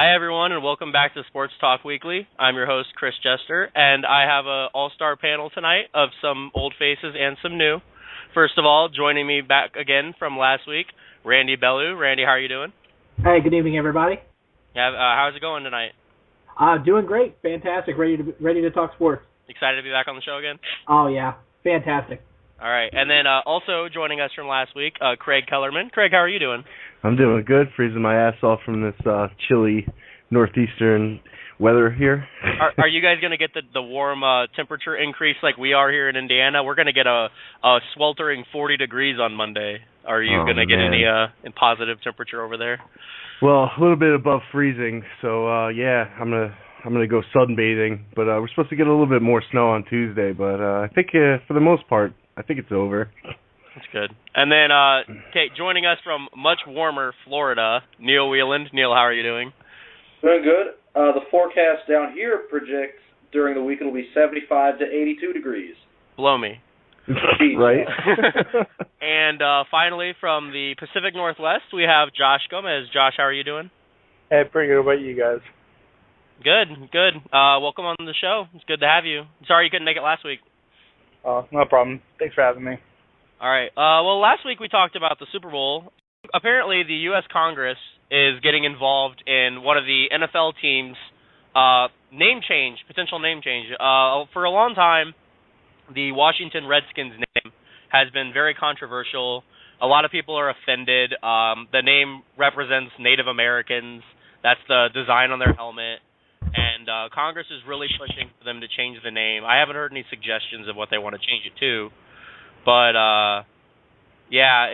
Hi, everyone, and welcome back to Sports Talk Weekly. I'm your host, Chris Jester, and I have an all-star panel tonight of some old faces and some new. First of all, joining me back again from last week, Randy Bellew. Randy, how are you doing? Hey, good evening, everybody. How's it going tonight? Doing great, fantastic, ready to talk sports. Excited to be back on the show again? Oh yeah, fantastic. All right, and then also joining us from last week, Craig Kellerman. Craig, how are you doing? I'm doing good, freezing my ass off from this chilly northeastern weather here. Are you guys going to get the warm temperature increase like we are here in Indiana? We're going to get a sweltering 40 degrees on Monday. Are you going to get any positive temperature over there? Well, a little bit above freezing, so yeah, I'm gonna go sunbathing. But we're supposed to get a little bit more snow on Tuesday, but I think for the most part, I think it's over. That's good. And then, joining us from much warmer Florida, Neil Wheeland. Neil, how are you doing? Doing good. The forecast down here projects during the week it'll be 75 to 82 degrees. Blow me. Right. And finally, from the Pacific Northwest, we have Josh Gomez. Josh, how are you doing? Hey, pretty good. What about you guys? Good. Welcome on the show. It's good to have you. Sorry you couldn't make it last week. No problem. Thanks for having me. All right. Well, last week we talked about the Super Bowl. Apparently, the U.S. Congress is getting involved in one of the NFL teams' potential name change. For a long time, the Washington Redskins name has been very controversial. A lot of people are offended. The name represents Native Americans. That's the design on their helmet. And Congress is really pushing for them to change the name. I haven't heard any suggestions of what they want to change it to. But, yeah,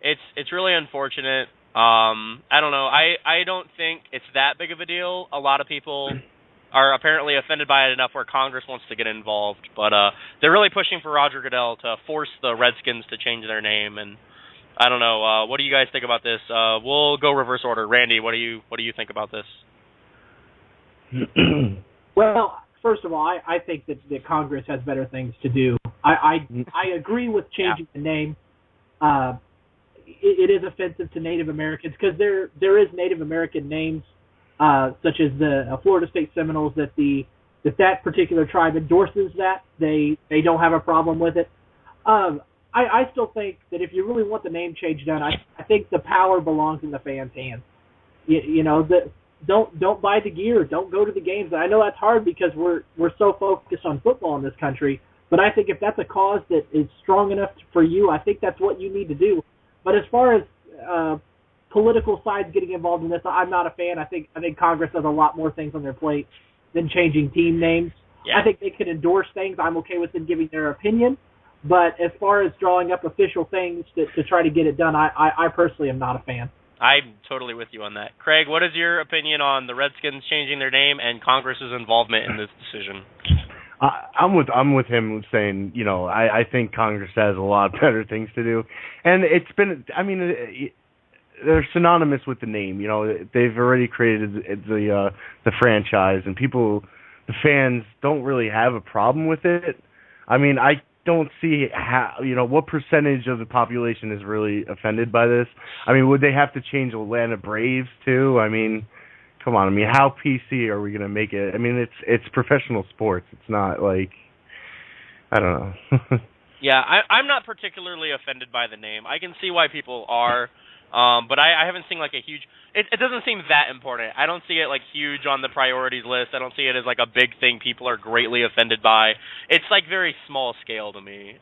it's really unfortunate. I don't know. I don't think it's that big of a deal. A lot of people are apparently offended by it enough where Congress wants to get involved. But they're really pushing for Roger Goodell to force the Redskins to change their name. And I don't know. What do you guys think about this? We'll go reverse order. Randy, what do you think about this? Well, first of all, I think that Congress has better things to do. I agree with changing the name. It is offensive to Native Americans because there is Native American names such as the Florida State Seminoles that particular tribe endorses that they don't have a problem with it. I still think that if you really want the name change done, I think the power belongs in the fans' hands. Don't buy the gear, don't go to the games. I know that's hard because we're so focused on football in this country, but I think if that's a cause that is strong enough for you, I think that's what you need to do. But as far as political sides getting involved in this, I'm not a fan. I think Congress has a lot more things on their plate than changing team names. Yeah. I think they can endorse things. I'm okay with them giving their opinion. But as far as drawing up official things to try to get it done, I personally am not a fan. I'm totally with you on that. Craig, what is your opinion on the Redskins changing their name and Congress's involvement in this decision? I'm with him saying, I think Congress has a lot better things to do. And it's been, they're synonymous with the name. They've already created the franchise, and the fans don't really have a problem with it. I don't see how, what percentage of the population is really offended by this. Would they have to change Atlanta Braves too? Come on. How PC are we going to make it? It's professional sports. It's not like, I don't know. Yeah, I'm not particularly offended by the name. I can see why people are, but I haven't seen like a huge. It doesn't seem that important. I don't see it like huge on the priorities list. I don't see it as like a big thing people are greatly offended by. It's like very small scale to me.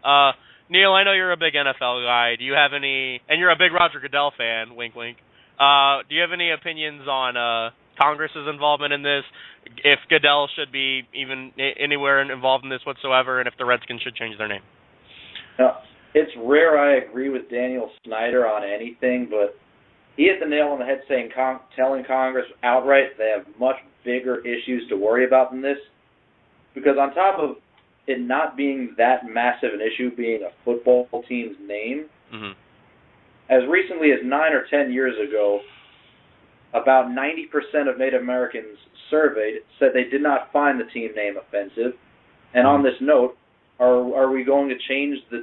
Neil, I know you're a big NFL guy. Do you have any? And you're a big Roger Goodell fan. Wink, wink. Do you have any opinions on Congress's involvement in this? If Goodell should be even anywhere involved in this whatsoever, and if the Redskins should change their name? It's rare I agree with Daniel Snyder on anything, but he hit the nail on the head saying telling Congress outright they have much bigger issues to worry about than this. Because on top of it not being that massive an issue being a football team's name, as recently as 9 or 10 years ago, about 90% of Native Americans surveyed said they did not find the team name offensive. And on this note, are we going to change the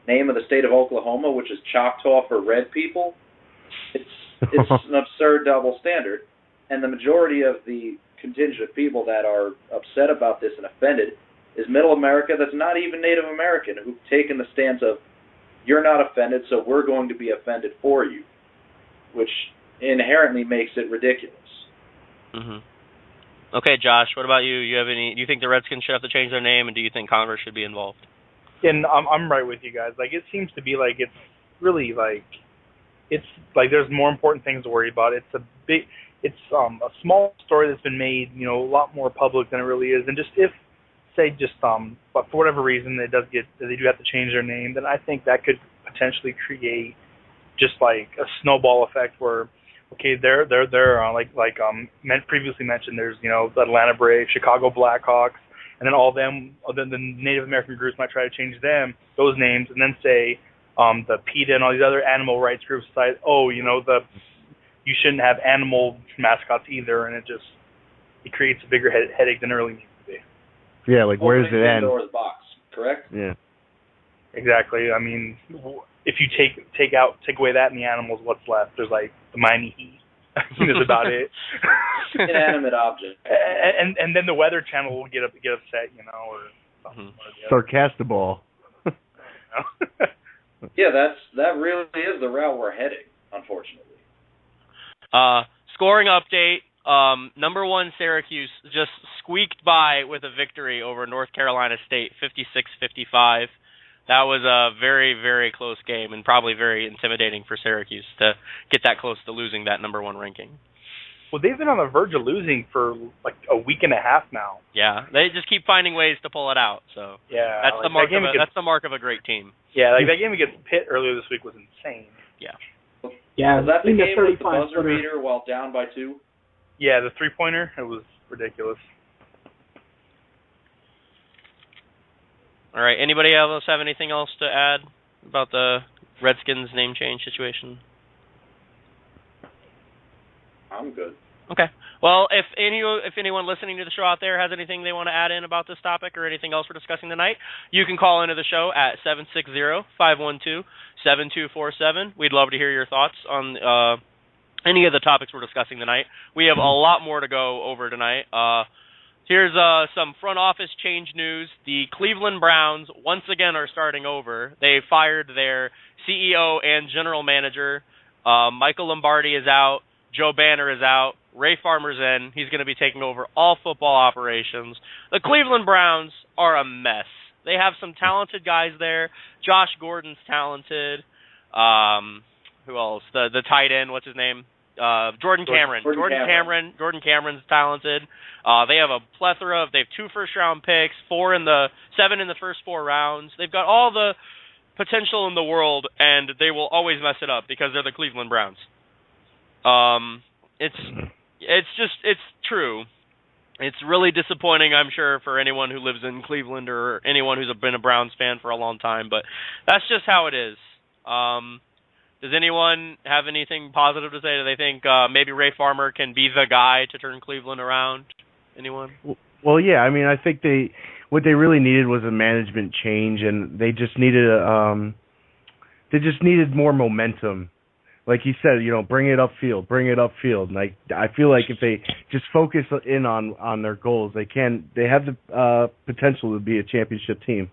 name of the state of Oklahoma, which is Choctaw for red people? It's an absurd double standard. and the majority of the contingent of people that are upset about this and offended is Middle America that's not even Native American, who've taken the stance of, you're not offended, so we're going to be offended for you, which inherently makes it ridiculous. Mm-hmm. Okay, Josh, what about you? Do you think the Redskins should have to change their name, and do you think Congress should be involved? And I'm right with you guys. Like, it seems to be like it's really like it's like there's more important things to worry about. It's a small story that's been made, a lot more public than it really is. And just but for whatever reason they do have to change their name, then I think that could potentially create just like a snowball effect where, okay, they're previously mentioned, there's the Atlanta Braves, Chicago Blackhawks, and then the Native American groups might try to change those names, and then say the PETA and all these other animal rights groups decide, you shouldn't have animal mascots either, and it creates a bigger headache than it really needs to be. Yeah, like where does it end? Pandora's box, correct? Yeah. Exactly. I mean, if you take away that and the animals, what's left? There's like the Miami Heat. That's about it. Inanimate object. And then the Weather Channel will get upset, or something. Sarcastable. Yeah, that really is the route we're heading, unfortunately. Scoring update. Number 1 Syracuse just squeaked by with a victory over North Carolina State, 56-55. That was a very, very close game and probably very intimidating for Syracuse to get that close to losing that number 1 ranking. Well, they've been on the verge of losing for like a week and a half now. Yeah, they just keep finding ways to pull it out. So yeah, that's the mark of a great team. Yeah, like that game against Pitt earlier this week was insane. Yeah. Yeah, was that the game with the 35 buzzer beater while down by 2? Yeah, the 3-pointer. It was ridiculous. All right. Anybody else have anything else to add about the Redskins name change situation? I'm good. Okay. Well, if anyone listening to the show out there has anything they want to add in about this topic or anything else we're discussing tonight, you can call into the show at 760-512-7247. We'd love to hear your thoughts on any of the topics we're discussing tonight. We have a lot more to go over tonight. Here's some front office change news. The Cleveland Browns, once again, are starting over. They fired their CEO and general manager. Michael Lombardi is out. Joe Banner is out. Ray Farmer's in. He's going to be taking over all football operations. The Cleveland Browns are a mess. They have some talented guys there. Josh Gordon's talented. Who else? The tight end, what's his name? Jordan Cameron. Jordan Cameron's talented. They have a plethora of. They have 2 first-round picks, 7 in the first 4 rounds. They've got all the potential in the world, and they will always mess it up because they're the Cleveland Browns. It's true. It's really disappointing, I'm sure, for anyone who lives in Cleveland or anyone who's been a Browns fan for a long time, but that's just how it is. Does anyone have anything positive to say? Do they think maybe Ray Farmer can be the guy to turn Cleveland around? Anyone? Well, yeah. I mean, I think what they really needed was a management change, and they just needed more momentum. Like you said, bring it upfield. And I feel like if they just focus in on their goals, they have the potential to be a championship team.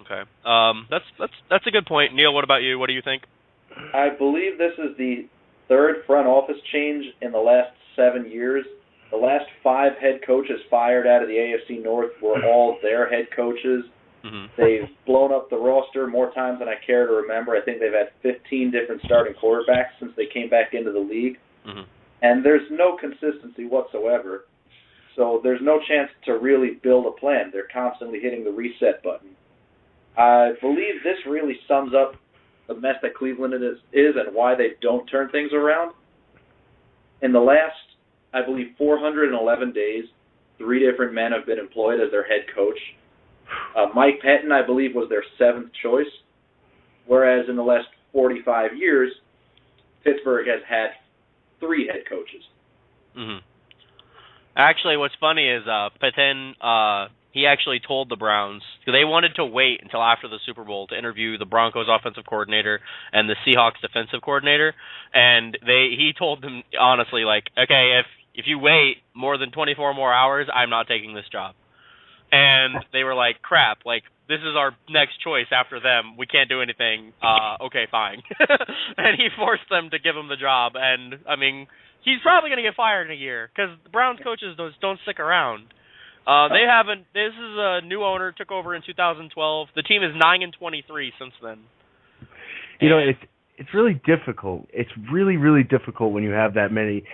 Okay. That's a good point. Neil, what about you? What do you think? I believe this is the 3rd front office change in the last 7 years. The last 5 head coaches fired out of the AFC North were all their head coaches. Mm-hmm. They've blown up the roster more times than I care to remember. I think they've had 15 different starting quarterbacks since they came back into the league. Mm-hmm. And there's no consistency whatsoever. So there's no chance to really build a plan. They're constantly hitting the reset button. I believe this really sums up the mess that Cleveland is and why they don't turn things around. In the last, I believe, 411 days, 3 different men have been employed as their head coach. Mike Patton, I believe, was their 7th choice, whereas in the last 45 years, Pittsburgh has had 3 head coaches. Mm-hmm. Actually, what's funny is Patton, he actually told the Browns, because they wanted to wait until after the Super Bowl to interview the Broncos offensive coordinator and the Seahawks defensive coordinator, and he told them honestly, like, okay, if you wait more than 24 more hours, I'm not taking this job. And they were like, crap, like, this is our next choice after them. We can't do anything. Okay, fine. And he forced them to give him the job. And, I mean, he's probably going to get fired in a year because the Browns coaches don't stick around. They haven't. This is a new owner, took over in 2012. The team is 9-23 since then. You know, it's really difficult. It's really, really difficult when you have that many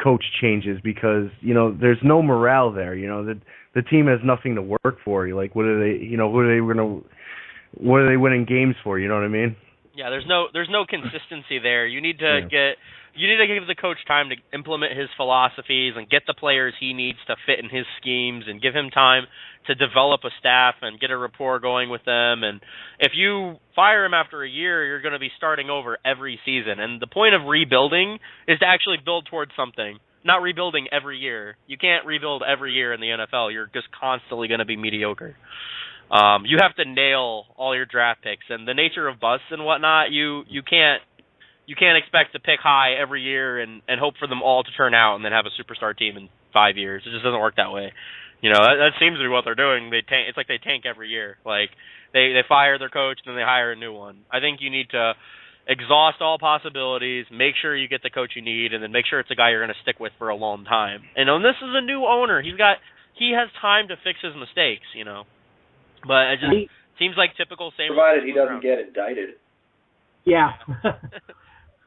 coach changes because, you know, there's no morale there. You know, the team has nothing to work for. Like, what are they winning games for? You know what I mean? Yeah, there's no consistency there. You need to give the coach time to implement his philosophies and get the players he needs to fit in his schemes and give him time to develop a staff and get a rapport going with them. And if you fire him after a year, you're going to be starting over every season. And the point of rebuilding is to actually build towards something, not rebuilding every year. You can't rebuild every year in the NFL. You're just constantly going to be mediocre. You have to nail all your draft picks, and the nature of busts and whatnot, you can't expect to pick high every year and hope for them all to turn out and then have a superstar team in 5 years. It just doesn't work that way. You know, that seems to be what they're doing. It's like they tank every year. Like they fire their coach and then they hire a new one. I think you need to exhaust all possibilities, make sure you get the coach you need, and then make sure it's a guy you're going to stick with for a long time. And this is a new owner. He has time to fix his mistakes, you know. But it just seems like typical same. Provided he doesn't get indicted. Yeah.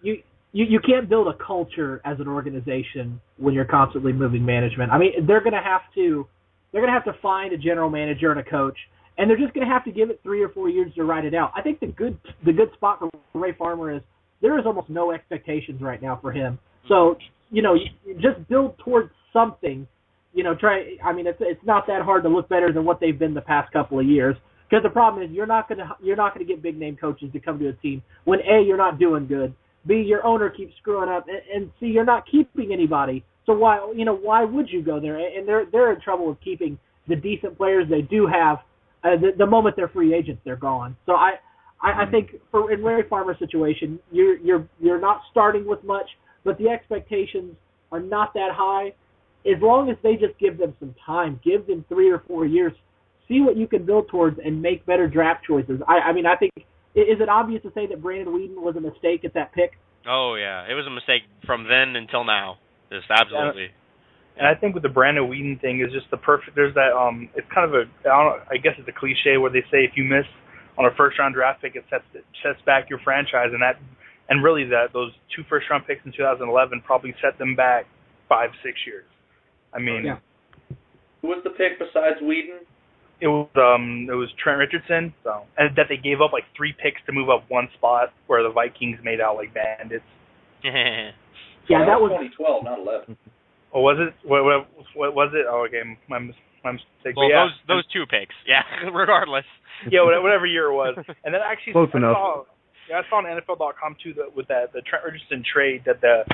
You can't build a culture as an organization when you're constantly moving management. I mean, they're gonna have to find a general manager and a coach, and they're just gonna have to give it 3 or 4 years to write it out. I think the good spot for Ray Farmer is there is almost no expectations right now for him. So you just build towards something. I mean, it's not that hard to look better than what they've been the past couple of years. Because the problem is you're not gonna get big name coaches to come to a team when A, you're not doing good, B, your owner keeps screwing up, and C, you're not keeping anybody. So why would you go there? And they're in trouble with keeping the decent players they do have. The moment they're free agents, they're gone. So I think in Larry Farmer's situation, you're not starting with much, but the expectations are not that high. As long as they just give them some time, give them 3 or 4 years, see what you can build towards and make better draft choices. I mean, I think, is it obvious to say that Brandon Weeden was a mistake at that pick? Oh, yeah. It was a mistake from then until now. Just absolutely. And I think with the Brandon Weeden thing is just the perfect, there's that, it's kind of I guess it's a cliche where they say if you miss on a first-round draft pick, it sets back your franchise, and really those 2 first-round picks in 2011 probably set them back 5-6 years. I mean, yeah. Who was the pick besides Weeden? It was Trent Richardson, and that they gave up like 3 picks to move up 1 spot, where the Vikings made out like bandits. Yeah, that was 2012, not 11. Oh, was it? What was it? Oh, okay, my mistake. Well, yeah, those 2 picks, yeah. Regardless. Yeah, whatever year it was, and then actually close enough. I saw on NFL.com too with the Trent Richardson trade that the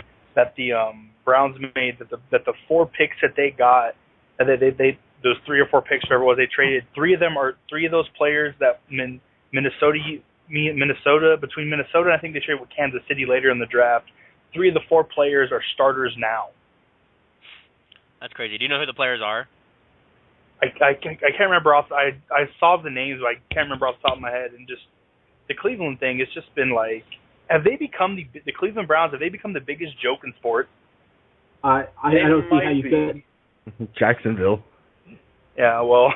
Browns made, that the 4 picks that they got, that they those 3 or 4 picks, whatever it was, they traded 3 of those players that Minnesota, between Minnesota and I think they traded with Kansas City later in the draft. 3 of the 4 players are starters now. That's crazy. Do you know who the players are? I can't remember I saw the names, but I can't remember off the top of my head. And just the Cleveland thing, it's just been like, have they become the Cleveland Browns? Have they become the biggest joke in sports? I don't see how you could. Jacksonville. Yeah, well,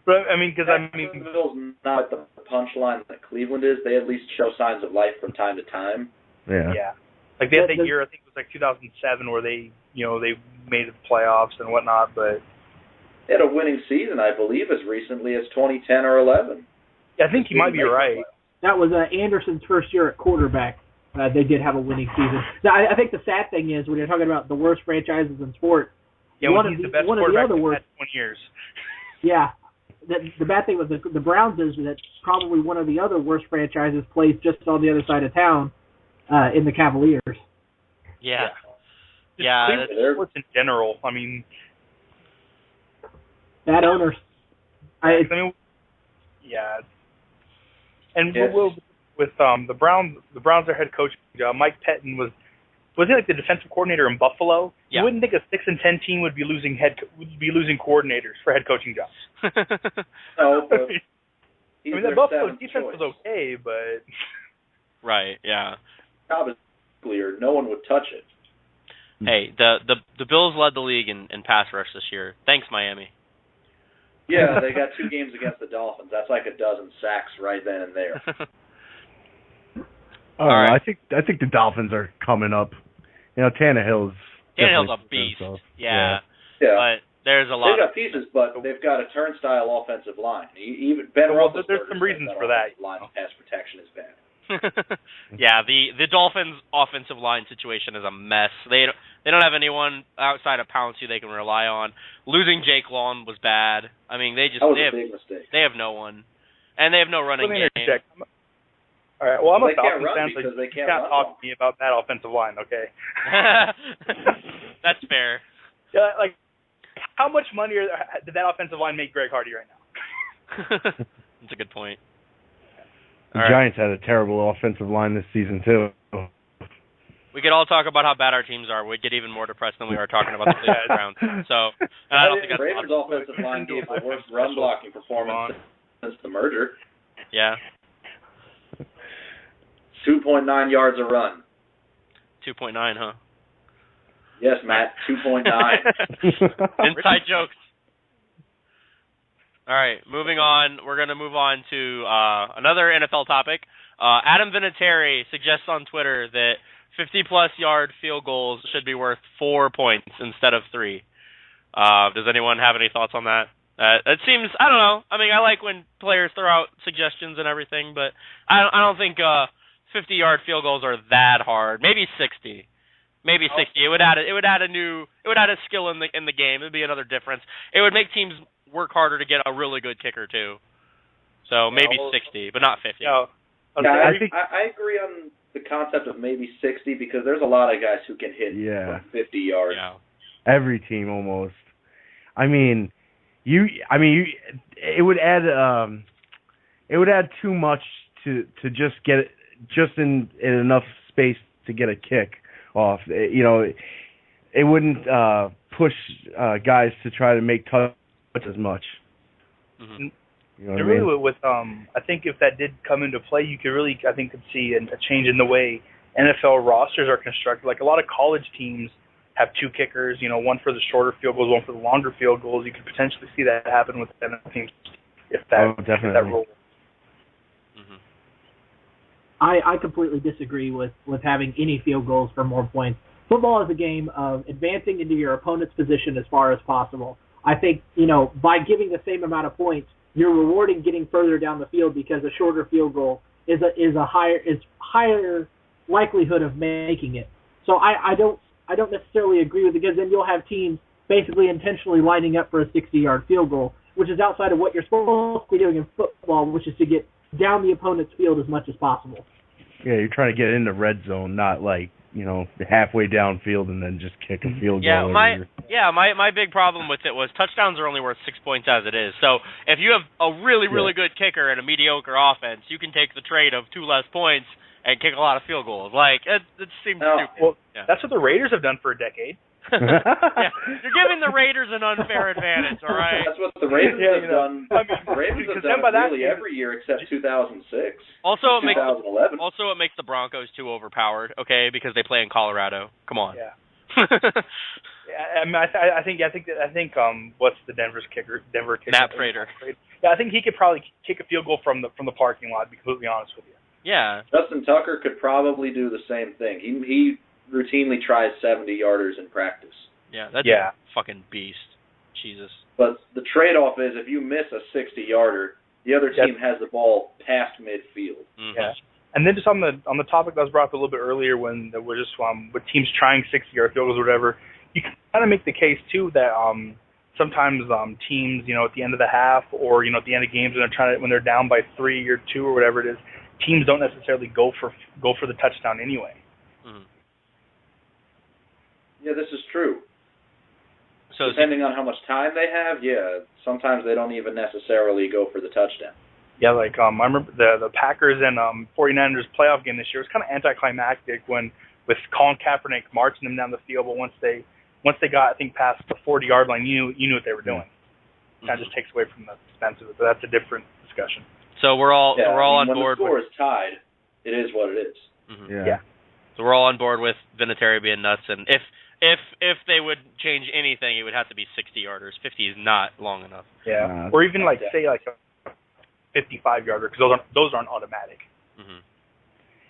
but Jacksonville's not the punchline that Cleveland is. They at least show signs of life from time to time. Yeah. Like they had that year, I think it was like 2007, where they made the playoffs and whatnot, but they had a winning season, I believe, as recently as 2010 or 11. Yeah, I think you might be right. That was Anderson's first year at quarterback. They did have a winning season. Now, I think the sad thing is when you're talking about the worst franchises in sports. Yeah, when he's the best quarterback in 20 years. Yeah. The bad thing with the Browns is that probably one of the other worst franchises plays just on the other side of town in the Cavaliers. Yeah. Sports in general, I mean. Bad owners. Yeah. And Yes. with the Browns, their head coach, Mike Pettin was he like the defensive coordinator in Buffalo? Yeah. You wouldn't think a 6-10 team would be losing coordinators for head coaching jobs. No, but he's the their Buffalo seventh defense choice. was okay, but Right. Yeah. Job is clear. No one would touch it. Hey, the Bills led the league in pass rush this year. Thanks, Miami. Yeah, they got 2 games against the Dolphins. That's like a dozen sacks right then and there. All right. I think the Dolphins are coming up. You know, Tannehill's a beast. Yeah. But there's a lot. They've got pieces, but they've got a turnstile offensive line. Even Ben Roethlisberger there's some reasons for that. Line pass protection is bad. Yeah, the Dolphins' offensive line situation is a mess. They don't have anyone outside of Pouncey they can rely on. Losing Jake Long was bad. I mean, that was a big mistake. They have no one, and they have no running game. All right. Well, I'm a Dolphins fan, so you can't talk to me about that offensive line, okay? That's fair. Yeah, like, how much money did that offensive line make Greg Hardy right now? That's a good point. The Giants had a terrible offensive line this season too. We could all talk about how bad our teams are. We'd get even more depressed than we are talking about the playoff round. So, and I don't think the Ravens' offensive line gave the worst run blocking performance since the merger. Yeah. 2.9 yards a run. 2.9, huh? Yes, Matt. 2.9. Inside jokes. All right, moving on. We're going to move on to another NFL topic. Adam Vinatieri suggests on Twitter that 50-plus yard field goals should be worth 4 points instead of 3. Does anyone have any thoughts on that? It seems, I don't know. I mean, I like when players throw out suggestions and everything, but I don't think 50-yard field goals are that hard. Maybe 60. Maybe 60. It would add a skill in the game. It'd be another difference. It would make teams work harder to get a really good kicker too. So maybe 60, but not 50. Yeah, I agree on the concept of maybe 60 because there's a lot of guys who can hit from 50 yards. Yeah. Every team almost. It would add too much to just get it just in enough space to get a kick off. It wouldn't push guys to try to make touch as much. Mm-hmm. You know what I mean? Really, with I think if that did come into play, you could really, I think, could see a change in the way NFL rosters are constructed. Like a lot of college teams have 2 kickers, one for the shorter field goals, one for the longer field goals. You could potentially see that happen with NFL teams if that role. Mm-hmm. I completely disagree with having any field goals for more points. Football is a game of advancing into your opponent's position as far as possible. I think, by giving the same amount of points, you're rewarding getting further down the field because a shorter field goal is higher likelihood of making it. So I don't necessarily agree with it because then you'll have teams basically intentionally lining up for a 60-yard field goal, which is outside of what you're supposed to be doing in football, which is to get down the opponent's field as much as possible. Yeah, you're trying to get in the red zone, not like, halfway downfield and then just kick a field goal. My big problem with it was touchdowns are only worth 6 points as it is. So if you have a really good kicker and a mediocre offense, you can take the trade of 2 less points and kick a lot of field goals. Like it seems stupid. Well, that's what the Raiders have done for a decade. Yeah, you're giving the Raiders an unfair advantage, all right? That's what the Ravens have done. The Ravens have done it every year except 2006. Also, 2011. It makes the Broncos too overpowered, okay? Because they play in Colorado. Come on. Yeah. I think what's the Denver kicker? Matt Prater. Yeah, I think he could probably kick a field goal from the parking lot. To be completely honest with you. Yeah. Justin Tucker could probably do the same thing. He routinely tries 70-yarders in practice. Yeah, that's a fucking beast. Jesus. But the trade-off is if you miss a 60-yarder, the other team has the ball past midfield. Mm-hmm. Yeah. And then just on the topic that was brought up a little bit earlier when there was just with teams trying 60-yard field goals or whatever, you can kind of make the case too that sometimes teams, at the end of the half or at the end of games when they're down by 3 or 2 or whatever it is, teams don't necessarily go for the touchdown anyway. Mm-hmm. Yeah, this is true. depending on how much time they have, sometimes they don't even necessarily go for the touchdown. Yeah, like I remember the Packers and 49ers playoff game this year was kind of anticlimactic with Colin Kaepernick marching them down the field, but once they got, I think, past the 40-yard line, you knew what they were doing. Kind of just takes away from the suspense of it, but that's a different discussion. So we're all on board. When the score is tied, it is what it is. Mm-hmm. Yeah. So we're all on board with Vinatieri being nuts, and if they would change anything, it would have to be 60-yarders. 50 is not long enough. Yeah, or even say a 55-yarder, because those aren't automatic. Mm-hmm.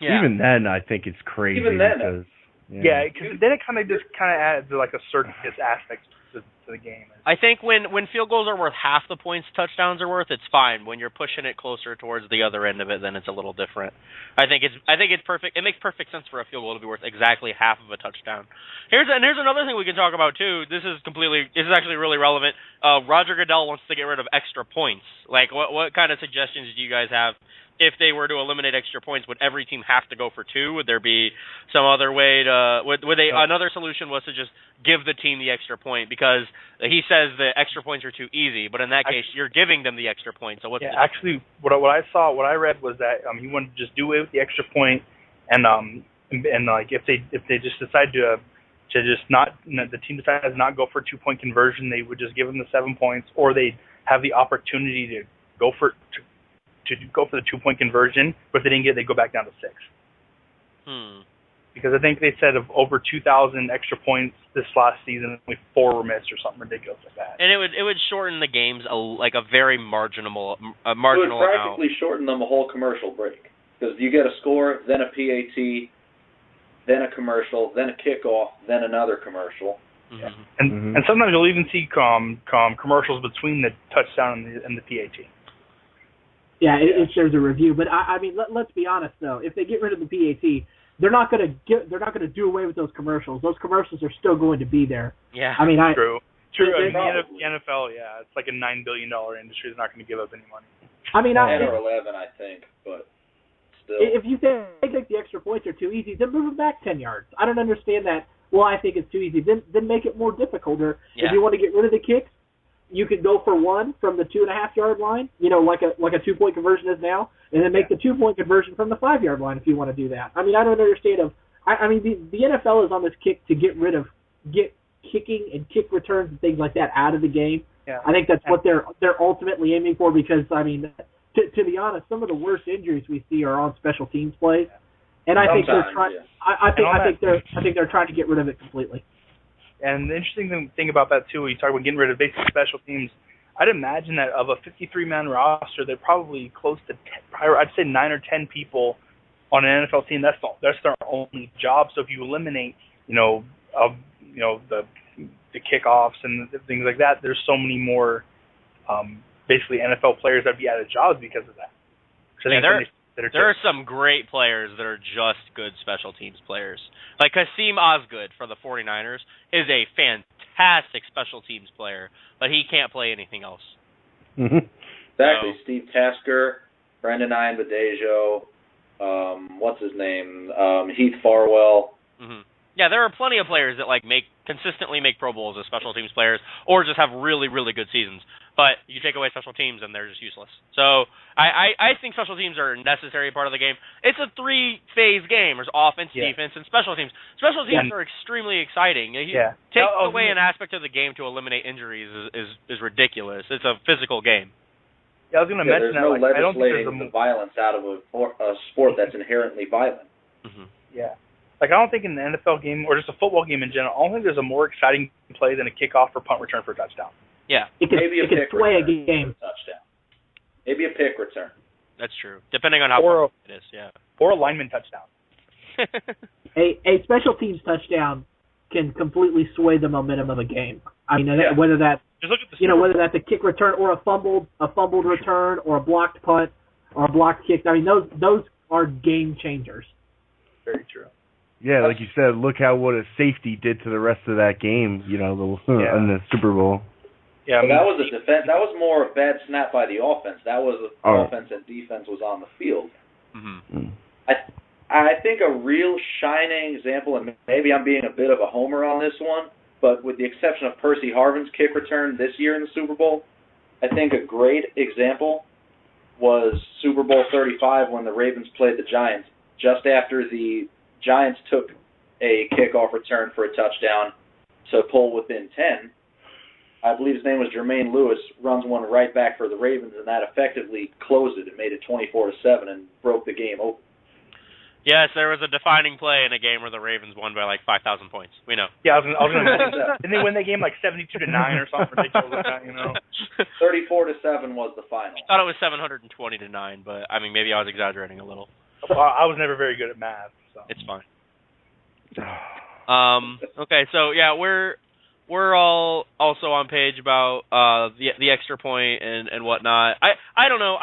Yeah. Even then, I think it's crazy. Even then, because then it kind of adds like a circus aspect to the game. I think when field goals are worth half the points touchdowns are worth, it's fine. When you're pushing it closer towards the other end of it, then it's a little different. I think it's perfect. It makes perfect sense for a field goal to be worth exactly half of a touchdown. Here's another thing we can talk about too. This is actually really relevant. Roger Goodell wants to get rid of extra points. Like what kind of suggestions do you guys have? If they were to eliminate extra points, would every team have to go for 2? Would there be some other way to? Another solution was to just give the team the extra point, because he says the extra points are too easy, but in that case, you're giving them the extra point. So what's the actually what I read was that he wanted to just do away with the extra point, and like if they just decide to just not, the team decides not go for 2-point conversion, they would just give them the 7 points, or they'd have the opportunity to go for the 2-point conversion, but if they didn't get it, they go back down to 6. Because I think they said of over 2,000 extra points this last season, only 4 were missed or something ridiculous like that. And it would shorten the games a very marginal It would practically shorten them a whole commercial break, because you get a score, then a PAT, then a commercial, then a kickoff, then another commercial. Mm-hmm. And sometimes you'll even see commercials between the touchdown and the PAT. Yeah, it shows a review, but I mean, let's be honest though. If they get rid of the PAT, they're not going to do away with those commercials. Those commercials are still going to be there. Yeah, I mean, true. The NFL, it's like a $9 billion industry. They're not going to give up any money. I mean, 10 or 11, I think, but still. If you think the extra points are too easy, then move them back 10 yards. I don't understand that. Well, I think it's too easy. Then make it more difficult. Or if you want to get rid of the kicks, you could go for 1 from the 2.5-yard line, like a 2-point conversion is now, and then make the 2-point conversion from the 5-yard line if you want to do that. I mean, I don't understand. I mean, the NFL is on this kick to get kicking and kick returns and things like that out of the game. Yeah. I think that's what they're ultimately aiming for, because I mean, to be honest, some of the worst injuries we see are on special teams plays, and I think they're trying. I think they're trying to get rid of it completely. And the interesting thing about that, too, when you talk about getting rid of basic special teams, I'd imagine that of a 53-man roster, they're probably close to 10, I'd say 9 or 10 people on an NFL team. That's their only job. So if you eliminate, the kickoffs and things like that, there's so many more basically NFL players that'd be out of jobs because of that. So there are some great players that are just good special teams players. Like Kasim Osgood for the 49ers is a fantastic special teams player, but he can't play anything else. Mm-hmm. Exactly. Steve Tasker, Brendan Ianbadejo, what's his name? Heath Farwell. Mm-hmm. Yeah, there are plenty of players that consistently make Pro Bowls as special teams players, or just have really, really good seasons. But you take away special teams, and they're just useless. So I think special teams are a necessary part of the game. It's a 3-phase game. There's offense, defense, and special teams. Special teams are extremely exciting. Take away an aspect of the game to eliminate injuries is ridiculous. It's a physical game. Yeah, I was going to mention that. There's no I don't think there's legislating the violence out of a sport that's inherently violent. Mm-hmm. Yeah. Like, I don't think in the NFL game, or just a football game in general, I don't think there's a more exciting play than a kickoff or punt return for a touchdown. Yeah. It could sway a game. Touchdown. Maybe a pick return. That's true. Depending on how it is, yeah. Or a lineman touchdown. A special teams touchdown can completely sway the momentum of a game. I mean, whether that's whether that's a kick return or a fumbled return or a blocked punt or a blocked kick. I mean, those are game changers. Very true. Yeah, like you said, look what a safety did to the rest of that game, in the Super Bowl. Yeah, that was a defense. That was more a bad snap by the offense. That was offense and defense was on the field. Mm-hmm. I think a real shining example, and maybe I'm being a bit of a homer on this one, but with the exception of Percy Harvin's kick return this year in the Super Bowl, I think a great example was Super Bowl 35 when the Ravens played the Giants. Just after the Giants took a kickoff return for a touchdown to pull within 10, I believe his name was Jermaine Lewis, runs one right back for the Ravens, and that effectively closed it. It made it 24-7 and broke the game open. Yes, there was a defining play in a game where the Ravens won by like 5,000 points. We know. Yeah, I was going to mention that. Didn't they win that game like 72-9 or something ridiculous like that, 34-7 was the final. I thought it was 720-9, but I mean, maybe I was exaggerating a little. Well, I was never very good at math, so. It's fine. Okay, so yeah, we're all also on page about the extra point and whatnot. I don't know.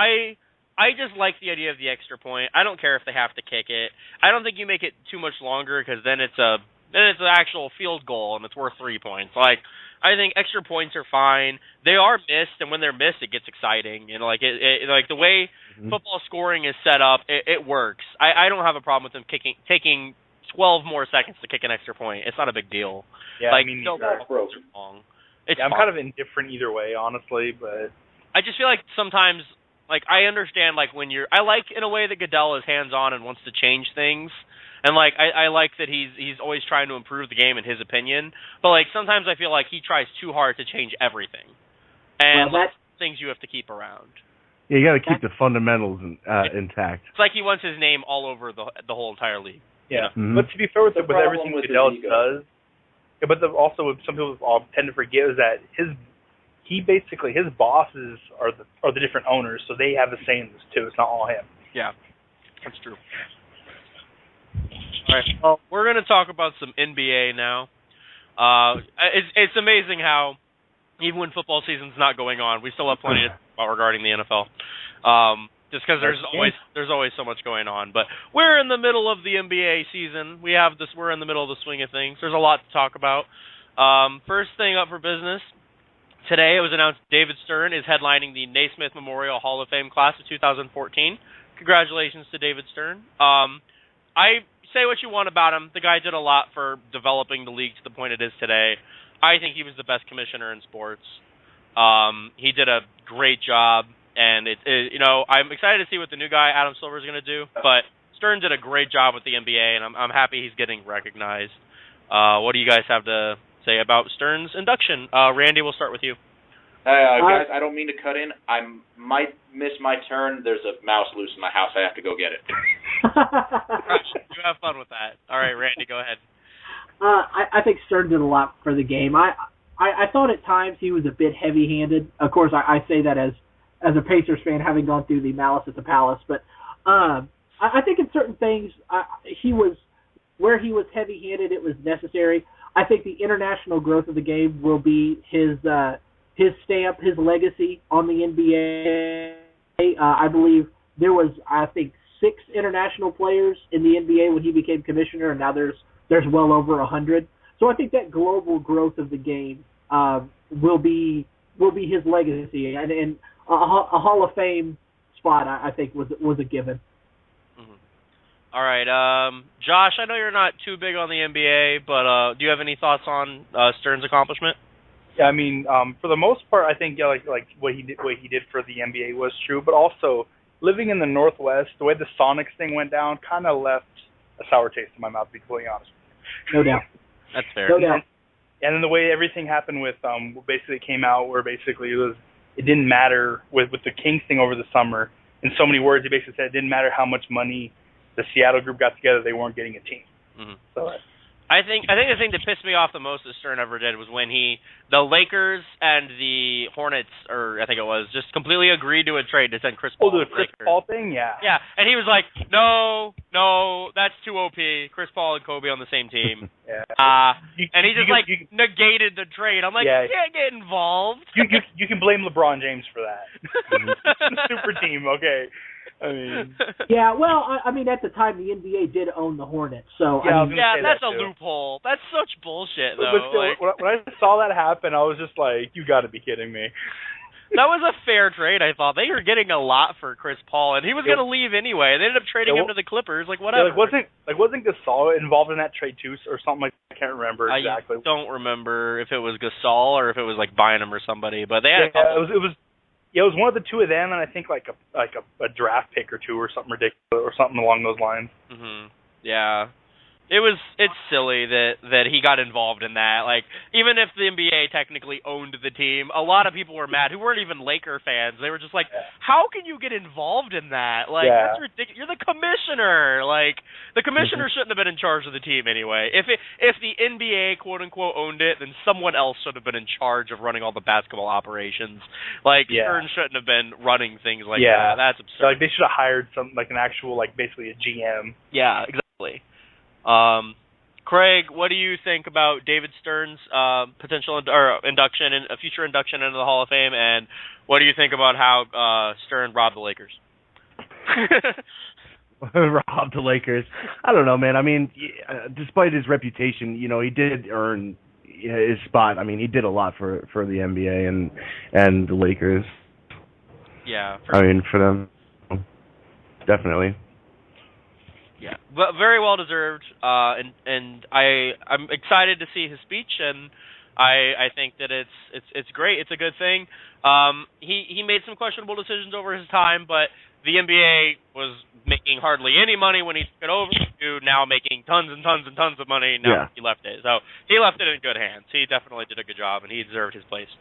I just like the idea of the extra point. I don't care if they have to kick it. I don't think you make it too much longer because then it's an actual field goal and it's worth 3 points. Like, I think extra points are fine. They are missed, and when they're missed, it gets exciting. You know, like like the way football scoring is set up, it works. I don't have a problem with them taking 12 more seconds to kick an extra point. It's not a big deal. Yeah, like, I mean, don't go too long. It's I'm fine. kind of indifferent either way, honestly, but I just feel like sometimes, like, I understand, like, when I like, in a way, that Goodell is hands-on and wants to change things, and, like, I like that he's always trying to improve the game, in his opinion, but, like, sometimes I feel like he tries too hard to change everything, and things you have to keep around. Yeah, you got to keep the fundamentals intact. It's like he wants his name all over the whole entire league. Yeah, you know? But to be fair with everything Goodell does, but also some people tend to forget is that his bosses are the different owners, so they have a say in this too. It's not all him. Yeah, that's true. All right, well, we're going to talk about some NBA now. It's amazing how even when football season's not going on, we still have plenty to talk about regarding the NFL. Just because there's always so much going on. But we're in the middle of the NBA season. We're in the middle of the swing of things. There's a lot to talk about. First thing up for business. Today it was announced David Stern is headlining the Naismith Memorial Hall of Fame class of 2014. Congratulations to David Stern. I say what you want about him. The guy did a lot for developing the league to the point it is today. I think he was the best commissioner in sports. He did a great job. And I'm excited to see what the new guy, Adam Silver, is going to do. But Stern did a great job with the NBA, and I'm happy he's getting recognized. What do you guys have to say about Stern's induction? Randy, we'll start with you. Guys, I don't mean to cut in. I might miss my turn. There's a mouse loose in my house. I have to go get it. You have fun with that. All right, Randy, go ahead. I think Stern did a lot for the game. I thought at times he was a bit heavy-handed. Of course, I say that as a Pacers fan, having gone through the Malice at the Palace. But I think in certain things, where he was heavy-handed, it was necessary. I think the international growth of the game will be his stamp, his legacy on the NBA. I believe there was, 6 international players in the NBA when he became commissioner, and now there's well over 100. So I think that global growth of the game will be his legacy, and a Hall of Fame spot, I think, was a given. Mm-hmm. All right, Josh, I know you're not too big on the NBA, but do you have any thoughts on Stern's accomplishment? Yeah, I mean, for the most part, I think like what he did for the NBA was true, but also living in the Northwest, the way the Sonics thing went down, kind of left a sour taste in my mouth, to be completely honest. No doubt. That's fair. No doubt. And then the way everything happened with basically it came out where basically it didn't matter with the Kings thing over the summer. In so many words, he basically said it didn't matter how much money the Seattle group got together, they weren't getting a team. Mm-hmm. So I think the thing that pissed me off the most that Stern ever did was when the Lakers and the Hornets, or I think it was, just completely agreed to a trade to send Chris Paul. Oh, the Chris Paul thing, yeah. Yeah, and he was like, no, that's too OP. Chris Paul and Kobe on the same team. Yeah. And he just negated the trade. I'm like, you can't get involved. You can blame LeBron James for that. Super team, okay. I mean, yeah, well, I mean, at the time, the NBA did own the Hornets, so that's a loophole. That's such bullshit, though. But still, when I saw that happen, I was just like, "You got to be kidding me!" That was a fair trade, I thought. They were getting a lot for Chris Paul, and he was going to leave anyway. They ended up trading him to the Clippers, like whatever. Yeah, wasn't Gasol involved in that trade too, or something like that? I can't remember exactly. I don't remember if it was Gasol or if it was like Bynum or somebody, but they had it was one of the two of them, and I think like a draft pick or two or something ridiculous or something along those lines. Mhm. Yeah. It's silly that he got involved in that. Like, even if the NBA technically owned the team, a lot of people were mad who weren't even Laker fans. They were just like, how can you get involved in that? Like, that's ridiculous. You're the commissioner. Like, the commissioner shouldn't have been in charge of the team anyway. If the NBA quote unquote owned it, then someone else should have been in charge of running all the basketball operations. Like, Stern shouldn't have been running things like that. That's absurd. So, like, they should have hired like an actual, like, basically a GM. Yeah, exactly. Craig, what do you think about David Stern's potential induction and a future induction into the Hall of Fame, and what do you think about how Stern robbed the Lakers? Robbed the Lakers. I don't know, man. I mean, despite his reputation, he did earn his spot. I mean, he did a lot for the NBA and the Lakers. Yeah. For them, definitely. Yeah, but very well deserved, and I'm excited to see his speech, and I think that it's great. It's a good thing. He made some questionable decisions over his time, but the NBA was making hardly any money when he took it over to now making tons and tons and tons of money now he left it. So he left it in good hands. He definitely did a good job, and he deserved his place.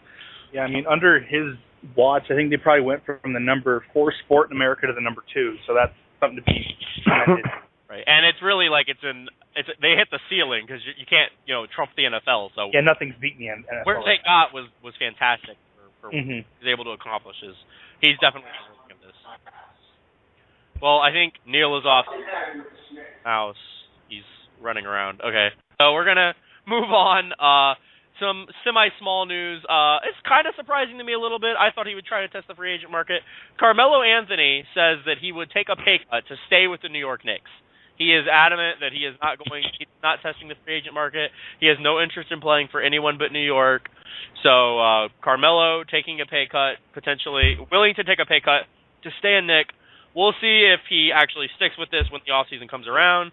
Yeah, I mean, under his watch, I think they probably went from the number 4 sport in America to the number 2. So that's something to be commended. Right, and it's really like they hit the ceiling because you can't trump the NFL. So yeah, nothing's beaten the NFL. Where they got was fantastic for what he was able to accomplish. He's definitely deserving of this. Well, I think Neil is off house. He's running around. Okay, so we're gonna move on. Some semi-small news. It's kind of surprising to me a little bit. I thought he would try to test the free agent market. Carmelo Anthony says that he would take a pay cut to stay with the New York Knicks. He is adamant that he's not testing the free agent market. He has no interest in playing for anyone but New York. So Carmelo taking a pay cut, potentially willing to take a pay cut to stay a Knick. We'll see if he actually sticks with this when the offseason comes around.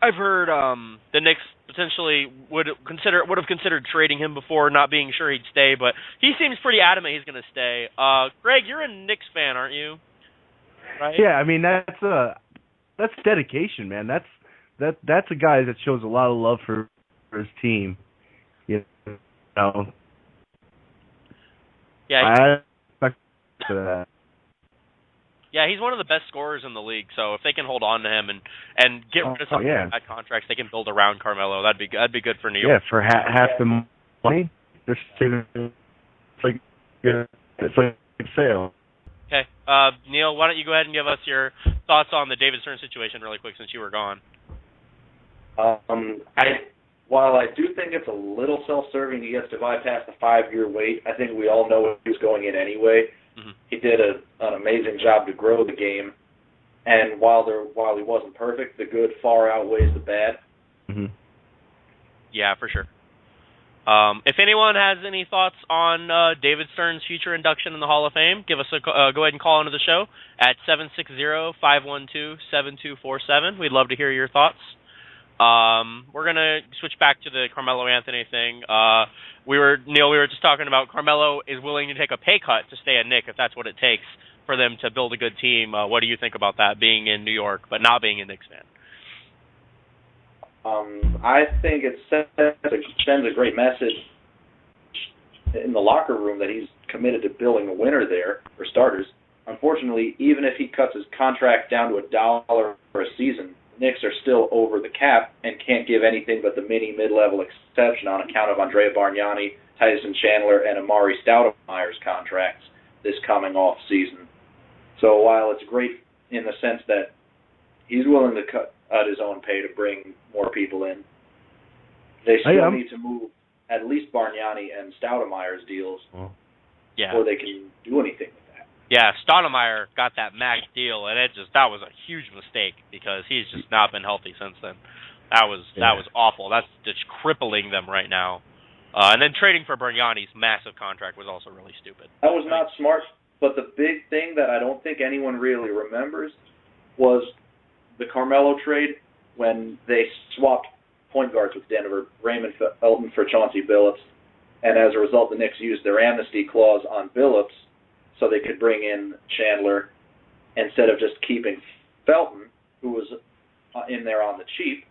I've heard the Knicks potentially would have considered trading him before, not being sure he'd stay, but he seems pretty adamant he's going to stay. Greg, you're a Knicks fan, aren't you? Right? Yeah, I mean that's dedication, man. That's a guy that shows a lot of love for his team. You know. Yeah. I expect that. Yeah, he's one of the best scorers in the league. So if they can hold on to him and get rid of some bad contracts, they can build around Carmelo. That'd be good for New York. Yeah, for half the money, it's like a sale. Okay, Neil, why don't you go ahead and give us your thoughts on the David Stern situation really quick since you were gone. While I do think it's a little self-serving, he gets to bypass the 5-year wait. I think we all know he was going in anyway. Mm-hmm. He did an amazing job to grow the game, and while he wasn't perfect, the good far outweighs the bad. Mm-hmm. Yeah, for sure. If anyone has any thoughts on David Stern's future induction in the Hall of Fame, give us go ahead and call into the show at 760-512-7247. We'd love to hear your thoughts. We're gonna switch back to the Carmelo Anthony thing. We were just talking about Carmelo is willing to take a pay cut to stay a Knick if that's what it takes for them to build a good team. What do you think about that, being in New York but not being a Knicks fan? I think it sends a great message in the locker room that he's committed to building a winner there, for starters. Unfortunately, even if he cuts his contract down to $1 for a season, Knicks are still over the cap and can't give anything but the mid-level exception on account of Andrea Bargnani, Tyson Chandler, and Amari Stoudemire's contracts this coming off season. So while it's great in the sense that he's willing to cut out his own pay to bring more people in, they still need to move at least Bargnani and Stoudemire's deals before they can do anything with that. Yeah, Stoudemire got that max deal, and that was a huge mistake because he's just not been healthy since then. That was awful. That's just crippling them right now. And then trading for Berniani's massive contract was also really stupid. That was not smart, but the big thing that I don't think anyone really remembers was the Carmelo trade when they swapped point guards with Denver, Raymond Felton for Chauncey Billups, and as a result, the Knicks used their amnesty clause on Billups so they could bring in Chandler instead of just keeping Felton, who was in there on the cheap,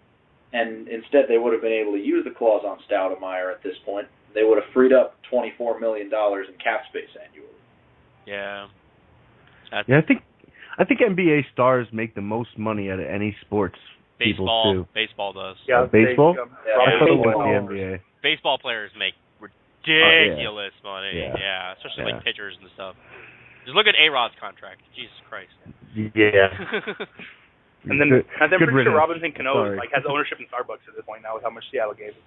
and instead they would have been able to use the clause on Stoudemire at this point. They would have freed up $24 million in cap space annually. Yeah. Yeah, I think NBA stars make the most money out of any sports. Baseball. Too. Baseball does. Yeah, baseball. Yeah, I thought it was baseball. the NBA. Baseball players make ridiculous money. Yeah. Yeah, especially like pitchers and stuff. Just look at A-Rod's contract. Jesus Christ. Yeah. And then I'm pretty sure riddance. Robinson Cano has ownership in Starbucks at this point now with how much Seattle gave him.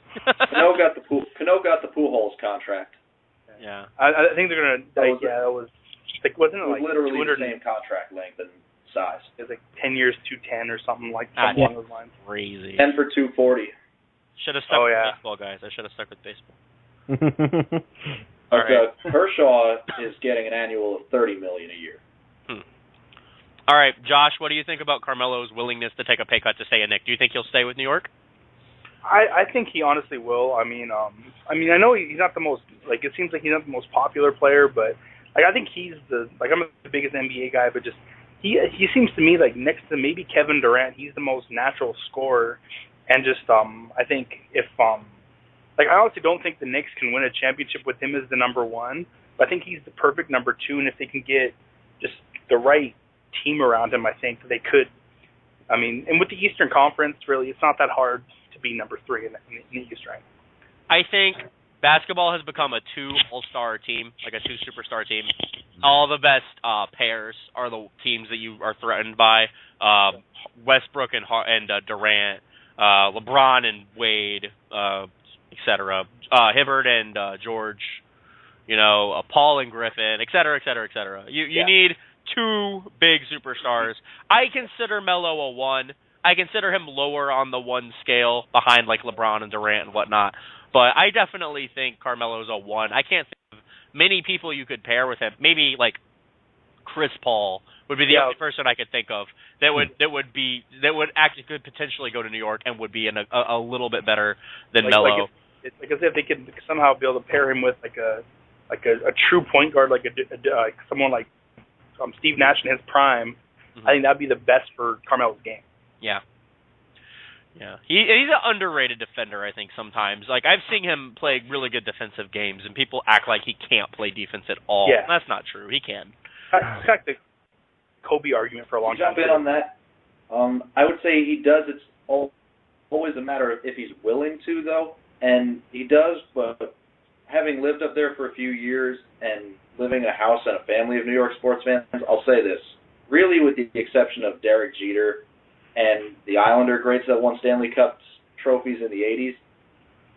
Cano got the Pujols contract. Yeah. I think they're gonna. That was like wasn't it like literally 200 the same contract length and size. It was like 10 years, 210 or something like That's along those lines. crazy. 10 for 240. Should have stuck with baseball, guys. I should have stuck with baseball. Kershaw is getting an annual of $30 million a year. All right, Josh, what do you think about Carmelo's willingness to take a pay cut to stay a Knick? Do you think he'll stay with New York? I think he honestly will. I mean, I know he's not the most it seems like he's not the most popular player, but I think he's I'm the biggest NBA guy, but just he seems to me like next to maybe Kevin Durant, he's the most natural scorer, and just I think if I honestly don't think the Knicks can win a championship with him as the number one, but I think he's the perfect number two, and if they can get just the right team around him, I think they could. I mean, and with the Eastern Conference, really, it's not that hard to be number three in the East, right? I think basketball has become a two all-star team, like a two superstar team. All the best pairs are the teams that you are threatened by. Westbrook and Durant, LeBron and Wade, etc. Hibbert and George, Paul and Griffin, etc., etc., etc. You need two big superstars. I consider Melo a one. I consider him lower on the one scale behind like LeBron and Durant and whatnot. But I definitely think Carmelo's a one. I can't think of many people you could pair with him. Maybe like Chris Paul would be the only person I could think of that would actually could potentially go to New York and would be in a little bit better than Melo. Like if they could somehow be able to pair him with like a true point guard, like someone like Steve Nash in his prime. I think that'd be the best for Carmelo's game. Yeah. Yeah. He's an underrated defender, I think, sometimes. Like, I've seen him play really good defensive games, and people act like he can't play defense at all. Yeah. That's not true. He can. In fact, the Kobe argument for a long time. Jump in on that. I would say he does. It's always a matter of if he's willing to, though. And he does, but having lived up there for a few years and living in a house and a family of New York sports fans, I'll say this. Really, with the exception of Derek Jeter and the Islander greats that won Stanley Cup trophies in the 80s,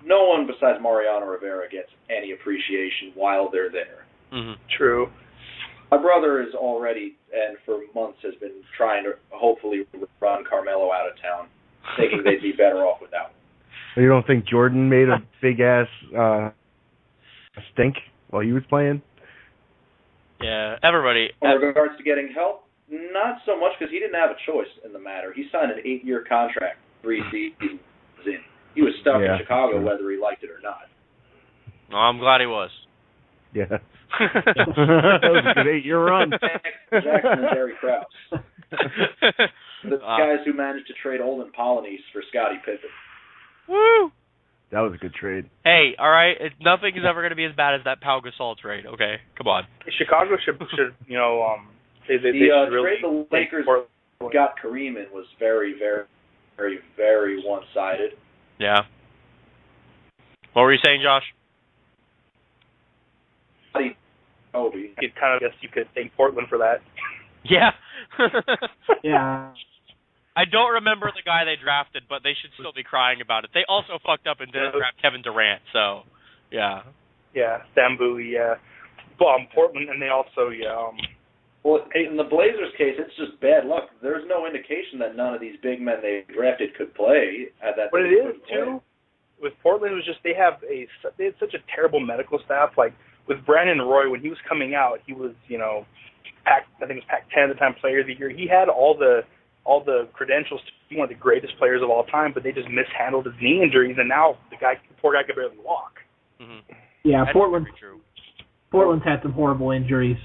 no one besides Mariano Rivera gets any appreciation while they're there. Mm-hmm. True. My brother is already, and for months, has been trying to hopefully run Carmelo out of town, thinking they'd be better off without him. You don't think Jordan made a big-ass stink while he was playing? Yeah, everybody. In regards to getting help, not so much because he didn't have a choice in the matter. He signed an 8-year contract, 3 seasons in. He was stuck in Chicago whether he liked it or not. Oh, I'm glad he was. Yeah. That was a good 8-year run. Jackson and Jerry Krause. The guys who managed to trade Olden Polynice for Scottie Pippen. Woo! That was a good trade. Hey, all right. Nothing is ever going to be as bad as that Pau Gasol trade. Okay, come on. Chicago should they The really trade the Lakers got Kareem in was very, very, very, very one-sided. Yeah. What were you saying, Josh? Kobe. You could thank Portland for that. Yeah. Yeah. I don't remember the guy they drafted, but they should still be crying about it. They also fucked up and didn't draft Kevin Durant, so yeah. Yeah, Stambu, yeah. Portland, and they also, Well, in the Blazers' case, it's just bad luck. There's no indication that none of these big men they drafted could play at that. But it is too. with Portland, it was just they had such a terrible medical staff. Like with Brandon Roy, when he was coming out, he was I think it was Pac-10 at the time, Player of the Year. He had all the credentials to be one of the greatest players of all time, but they just mishandled his knee injuries, and now the poor guy could barely walk. Mm-hmm. Yeah, That's Portland's had some horrible injuries.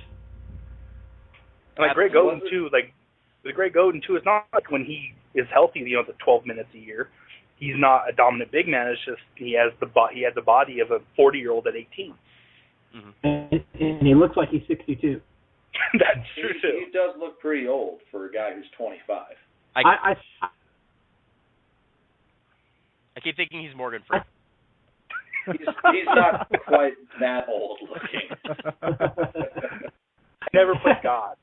And like Greg Oden too, it's not like when he is healthy, the 12 minutes a year, he's not a dominant big man. It's just he had the body of a 40-year-old at 18. Mm-hmm. And he looks like he's 62. That's true too. He does look pretty old for a guy who's 25. I keep thinking he's Morgan Freeman. He's not quite that old looking. Never played God.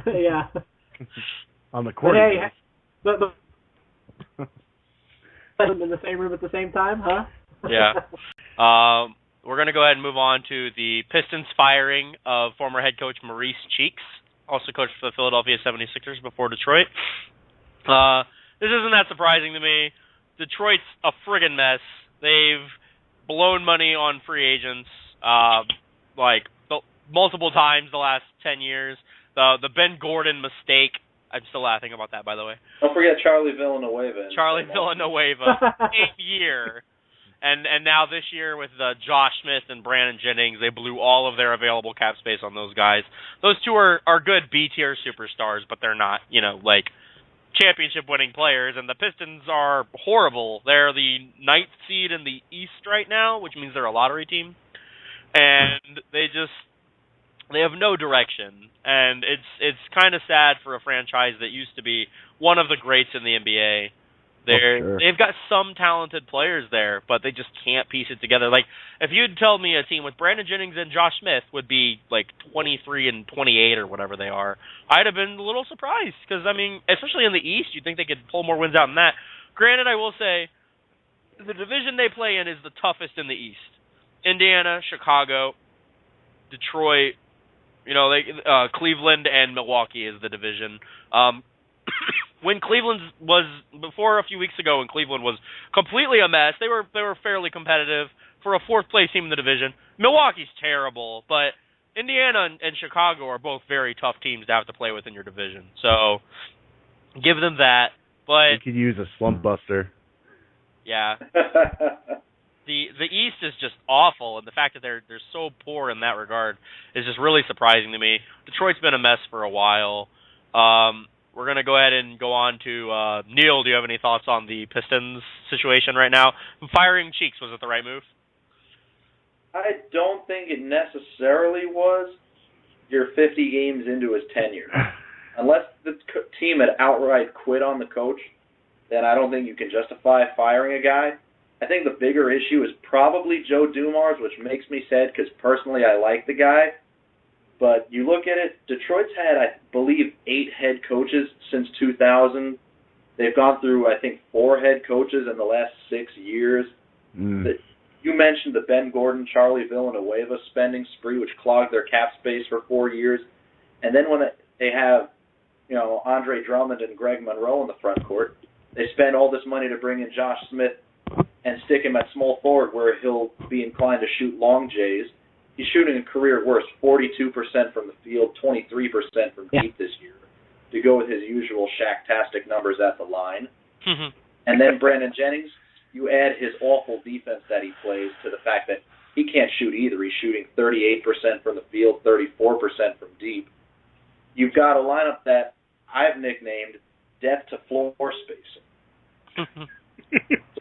Yeah. On the court. But in the same room at the same time, huh? Yeah. We're going to go ahead and move on to the Pistons firing of former head coach Maurice Cheeks, also coached for the Philadelphia 76ers before Detroit. This isn't that surprising to me. Detroit's a friggin' mess. They've blown money on free agents multiple times the last 10 years. The Ben Gordon mistake. I'm still laughing about that, by the way. Don't forget Charlie Villanueva. Same year. And now this year with Josh Smith and Brandon Jennings, they blew all of their available cap space on those guys. Those two are good B-tier superstars, but they're not, championship-winning players. And the Pistons are horrible. They're the 9th seed in the East right now, which means they're a lottery team. And they have no direction. And it's kind of sad for a franchise that used to be one of the greats in the NBA. They've got some talented players there, but they just can't piece it together. Like, if you'd tell me a team with Brandon Jennings and Josh Smith would be, 23 and 28 or whatever they are, I'd have been a little surprised. Because, especially in the East, you'd think they could pull more wins out than that. Granted, I will say, the division they play in is the toughest in the East. Indiana, Chicago, Detroit, Cleveland and Milwaukee is the division. When Cleveland before a few weeks ago, when Cleveland was completely a mess, they were fairly competitive for a 4th place team in the division. Milwaukee's terrible, but Indiana and Chicago are both very tough teams to have to play with in your division. So give them that. But you could use a slump buster. Yeah. The East is just awful, and the fact that they're so poor in that regard is just really surprising to me. Detroit's been a mess for a while. We're going to go ahead and go on to Neil. Do you have any thoughts on the Pistons situation right now? Firing Cheeks, was it the right move? I don't think it necessarily was. You're 50 games into his tenure. Unless the team had outright quit on the coach, then I don't think you can justify firing a guy. I think the bigger issue is probably Joe Dumars, which makes me sad because personally I like the guy. But you look at it, Detroit's had, I believe, 8 head coaches since 2000. They've gone through, I think, 4 head coaches in the last 6 years. You mentioned the Ben Gordon, Charlie Villanueva spending spree, which clogged their cap space for 4 years. And then when they have, Andre Drummond and Greg Monroe in the front court, they spend all this money to bring in Josh Smith and stick him at small forward where he'll be inclined to shoot long J's. He's shooting a career worst 42% from the field, 23% from deep this year, to go with his usual Shaq-tastic numbers at the line. And then Brandon Jennings, you add his awful defense that he plays to the fact that he can't shoot either. He's shooting 38% from the field, 34% from deep. You've got a lineup that I've nicknamed depth to floor spacing.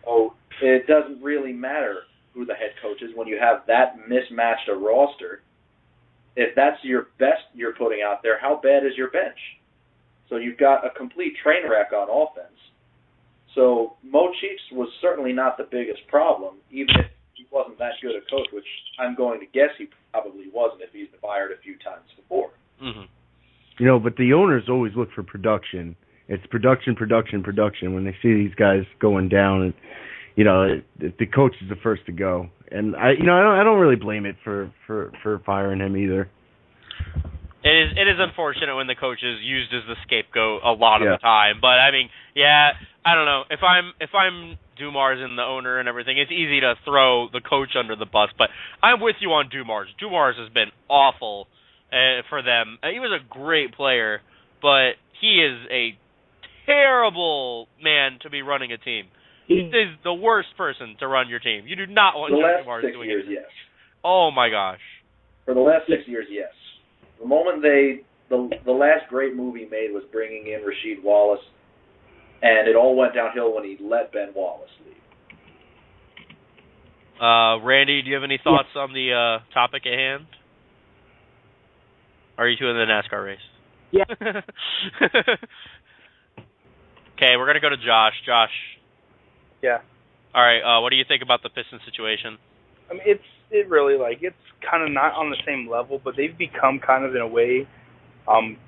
So it doesn't really matter who the head coach is when you have that mismatched a roster. If that's your best you're putting out there, how bad is your bench? So you've got a complete train wreck on offense. So Mo Cheeks was certainly not the biggest problem, even if he wasn't that good a coach, which I'm going to guess he probably wasn't if he's been fired a few times before. But the owners always look for production. It's production. When they see these guys going down, and the coach is the first to go. And I don't really blame it for firing him either. It is unfortunate when the coach is used as the scapegoat a lot of the time. But I mean, yeah, I don't know. If I'm Dumars and the owner and everything, it's easy to throw the coach under the bus. But I'm with you on Dumars. Dumars has been awful for them. He was a great player, but he is a terrible man to be running a team. He is the worst person to run your team. You do not want Dumars doing it. For the last 6 years, yes. Oh my gosh. For the last 6 years, yes. The moment the last great move he made was bringing in Rasheed Wallace, and it all went downhill when he let Ben Wallace leave. Randy, do you have any thoughts on the topic at hand? Are you two in the NASCAR race? Yeah. Okay, we're gonna go to Josh. Josh. Yeah. All right. What do you think about the Pistons situation? I mean, it's really it's kind of not on the same level, but they've become kind of in a way, kind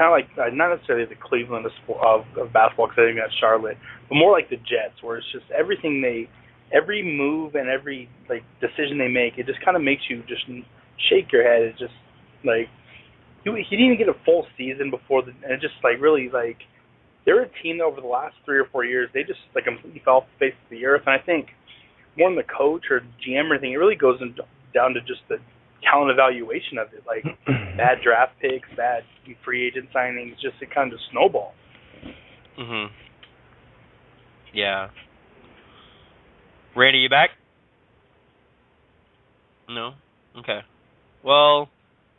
of like not necessarily the Cleveland of basketball, because I think that's Charlotte, but more like the Jets, where it's just every move and every decision they make, it just kind of makes you just shake your head. It's just he didn't even get a full season before and it just really they're a team that over the last 3 or 4 years, they just completely fell off the face of the earth. And I think more than the coach or GM or anything, it really goes down to just the talent evaluation of it. Bad draft picks, bad free agent signings, just it kind of snowball. Mhm. Yeah. Randy, you back? No. Okay. Well,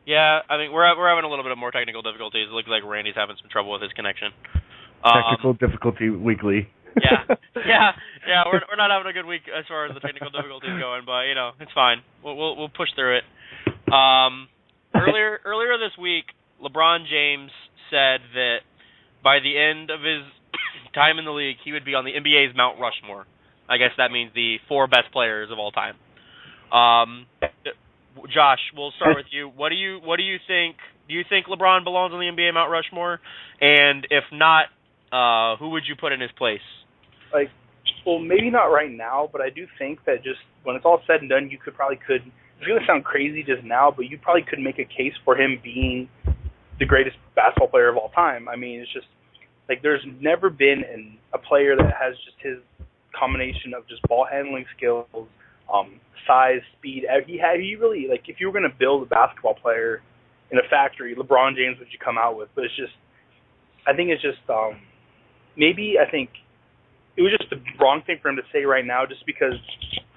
yeah. I mean, we're having a little bit of more technical difficulties. It looks like Randy's having some trouble with his connection. Technical difficulty weekly. Yeah. We're not having a good week as far as the technical difficulties going, but it's fine. We'll push through it. Earlier this week, LeBron James said that by the end of his time in the league, he would be on the NBA's Mount Rushmore. I guess that means the 4 best players of all time. Josh, we'll start with you. What do you think? Do you think LeBron belongs on the NBA Mount Rushmore? And if not, who would you put in his place? Well, maybe not right now, but I do think that just when it's all said and done, you could. It's going to sound crazy just now, but you probably could make a case for him being the greatest basketball player of all time. I mean, it's just there's never been a player that has just his combination of just ball handling skills, size, speed. He really if you were going to build a basketball player in a factory, LeBron James would you come out with. But it's just, I think it's just maybe I think it was just the wrong thing for him to say right now, just because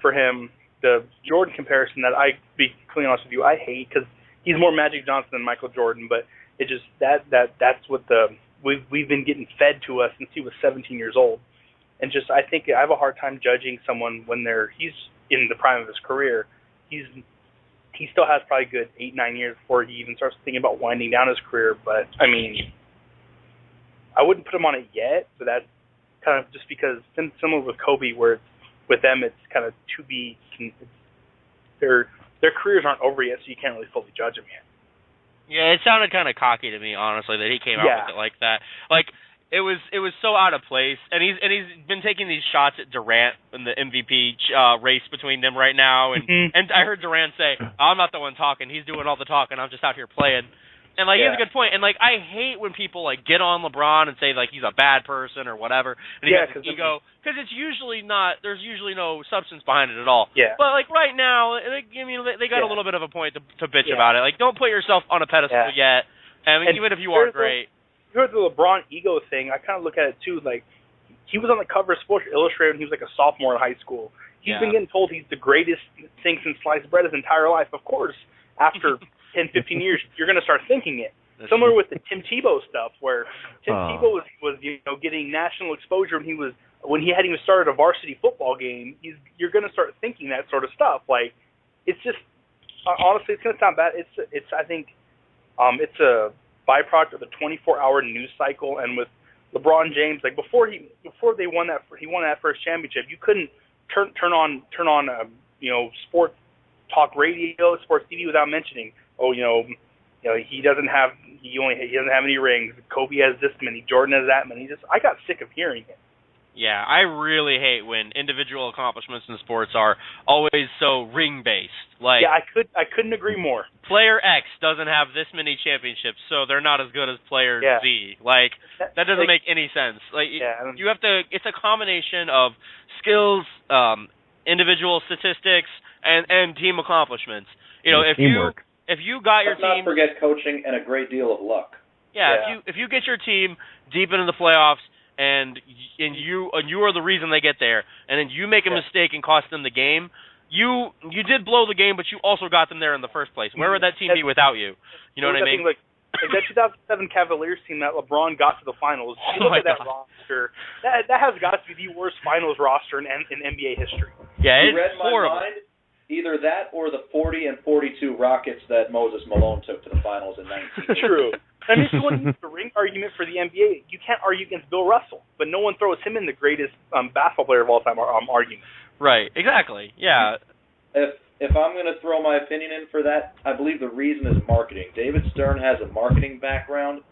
for him the Jordan comparison that I be clean honest with you I hate, because he's more Magic Johnson than Michael Jordan, but it just that's what we've been getting fed to us since he was 17 years old. And just I think I have a hard time judging someone when he's in the prime of his career. He still has probably a good 8-9 years before he even starts thinking about winding down his career. But I mean, I wouldn't put him on it yet. But that's kind of just because similar with Kobe, where with them it's kind of to be. Their careers aren't over yet, so you can't really fully judge them yet. Yeah, it sounded kind of cocky to me, honestly, that he came out with it like that. It was so out of place, and he's been taking these shots at Durant in the MVP race between them right now, and I heard Durant say, "I'm not the one talking; he's doing all the talking. I'm just out here playing." And he has a good point. And I hate when people get on LeBron and say he's a bad person or whatever, and he has an ego, because it's usually not. There's usually no substance behind it at all. Yeah. But right now, they got a little bit of a point to bitch about it. Don't put yourself on a pedestal yet. I mean, even if you are great. You heard the LeBron ego thing. I kind of look at it too. He was on the cover of Sports Illustrated when he was a sophomore in high school. He's been getting told he's the greatest thing since sliced bread his entire life. Of course, after 10, 15 years, you're going to start thinking it. That's similar with the Tim Tebow stuff, where Tim Tebow was getting national exposure when he hadn't even started a varsity football game. You're going to start thinking that sort of stuff. It's just honestly, it's going to sound bad. I think it's a byproduct of the 24-hour news cycle. And with LeBron James, before he won that first championship, you couldn't turn on sports talk radio, sports TV without mentioning, he doesn't have any rings. Kobe has this many, Jordan has that many. I got sick of hearing it. Yeah, I really hate when individual accomplishments in sports are always so ring-based. Like, yeah, I couldn't agree more. Player X doesn't have this many championships, so they're not as good as player Z. Like, that doesn't make any sense. Like, you have to. It's a combination of skills, individual statistics, and team accomplishments. You know, if you got your team, let's not forget coaching and a great deal of luck. Yeah, if you get your team deep into the playoffs and you are the reason they get there, and then you make a mistake and cost them the game, you did blow the game, but you also got them there in the first place. Where would that team be without you? You know what I mean? Like that 2007 Cavaliers team that LeBron got to the finals. You look at that roster. That has got to be the worst finals roster in NBA history. Yeah, it's read my horrible. mind. Either that or the 40 and 42 Rockets that Moses Malone took to the finals in 1980. True. I mean, if you want to use the ring argument for the NBA, you can't argue against Bill Russell, but no one throws him in the greatest basketball player of all time argument. Right. Exactly. Yeah. If I'm going to throw my opinion in for that, I believe the reason is marketing. David Stern has a marketing background,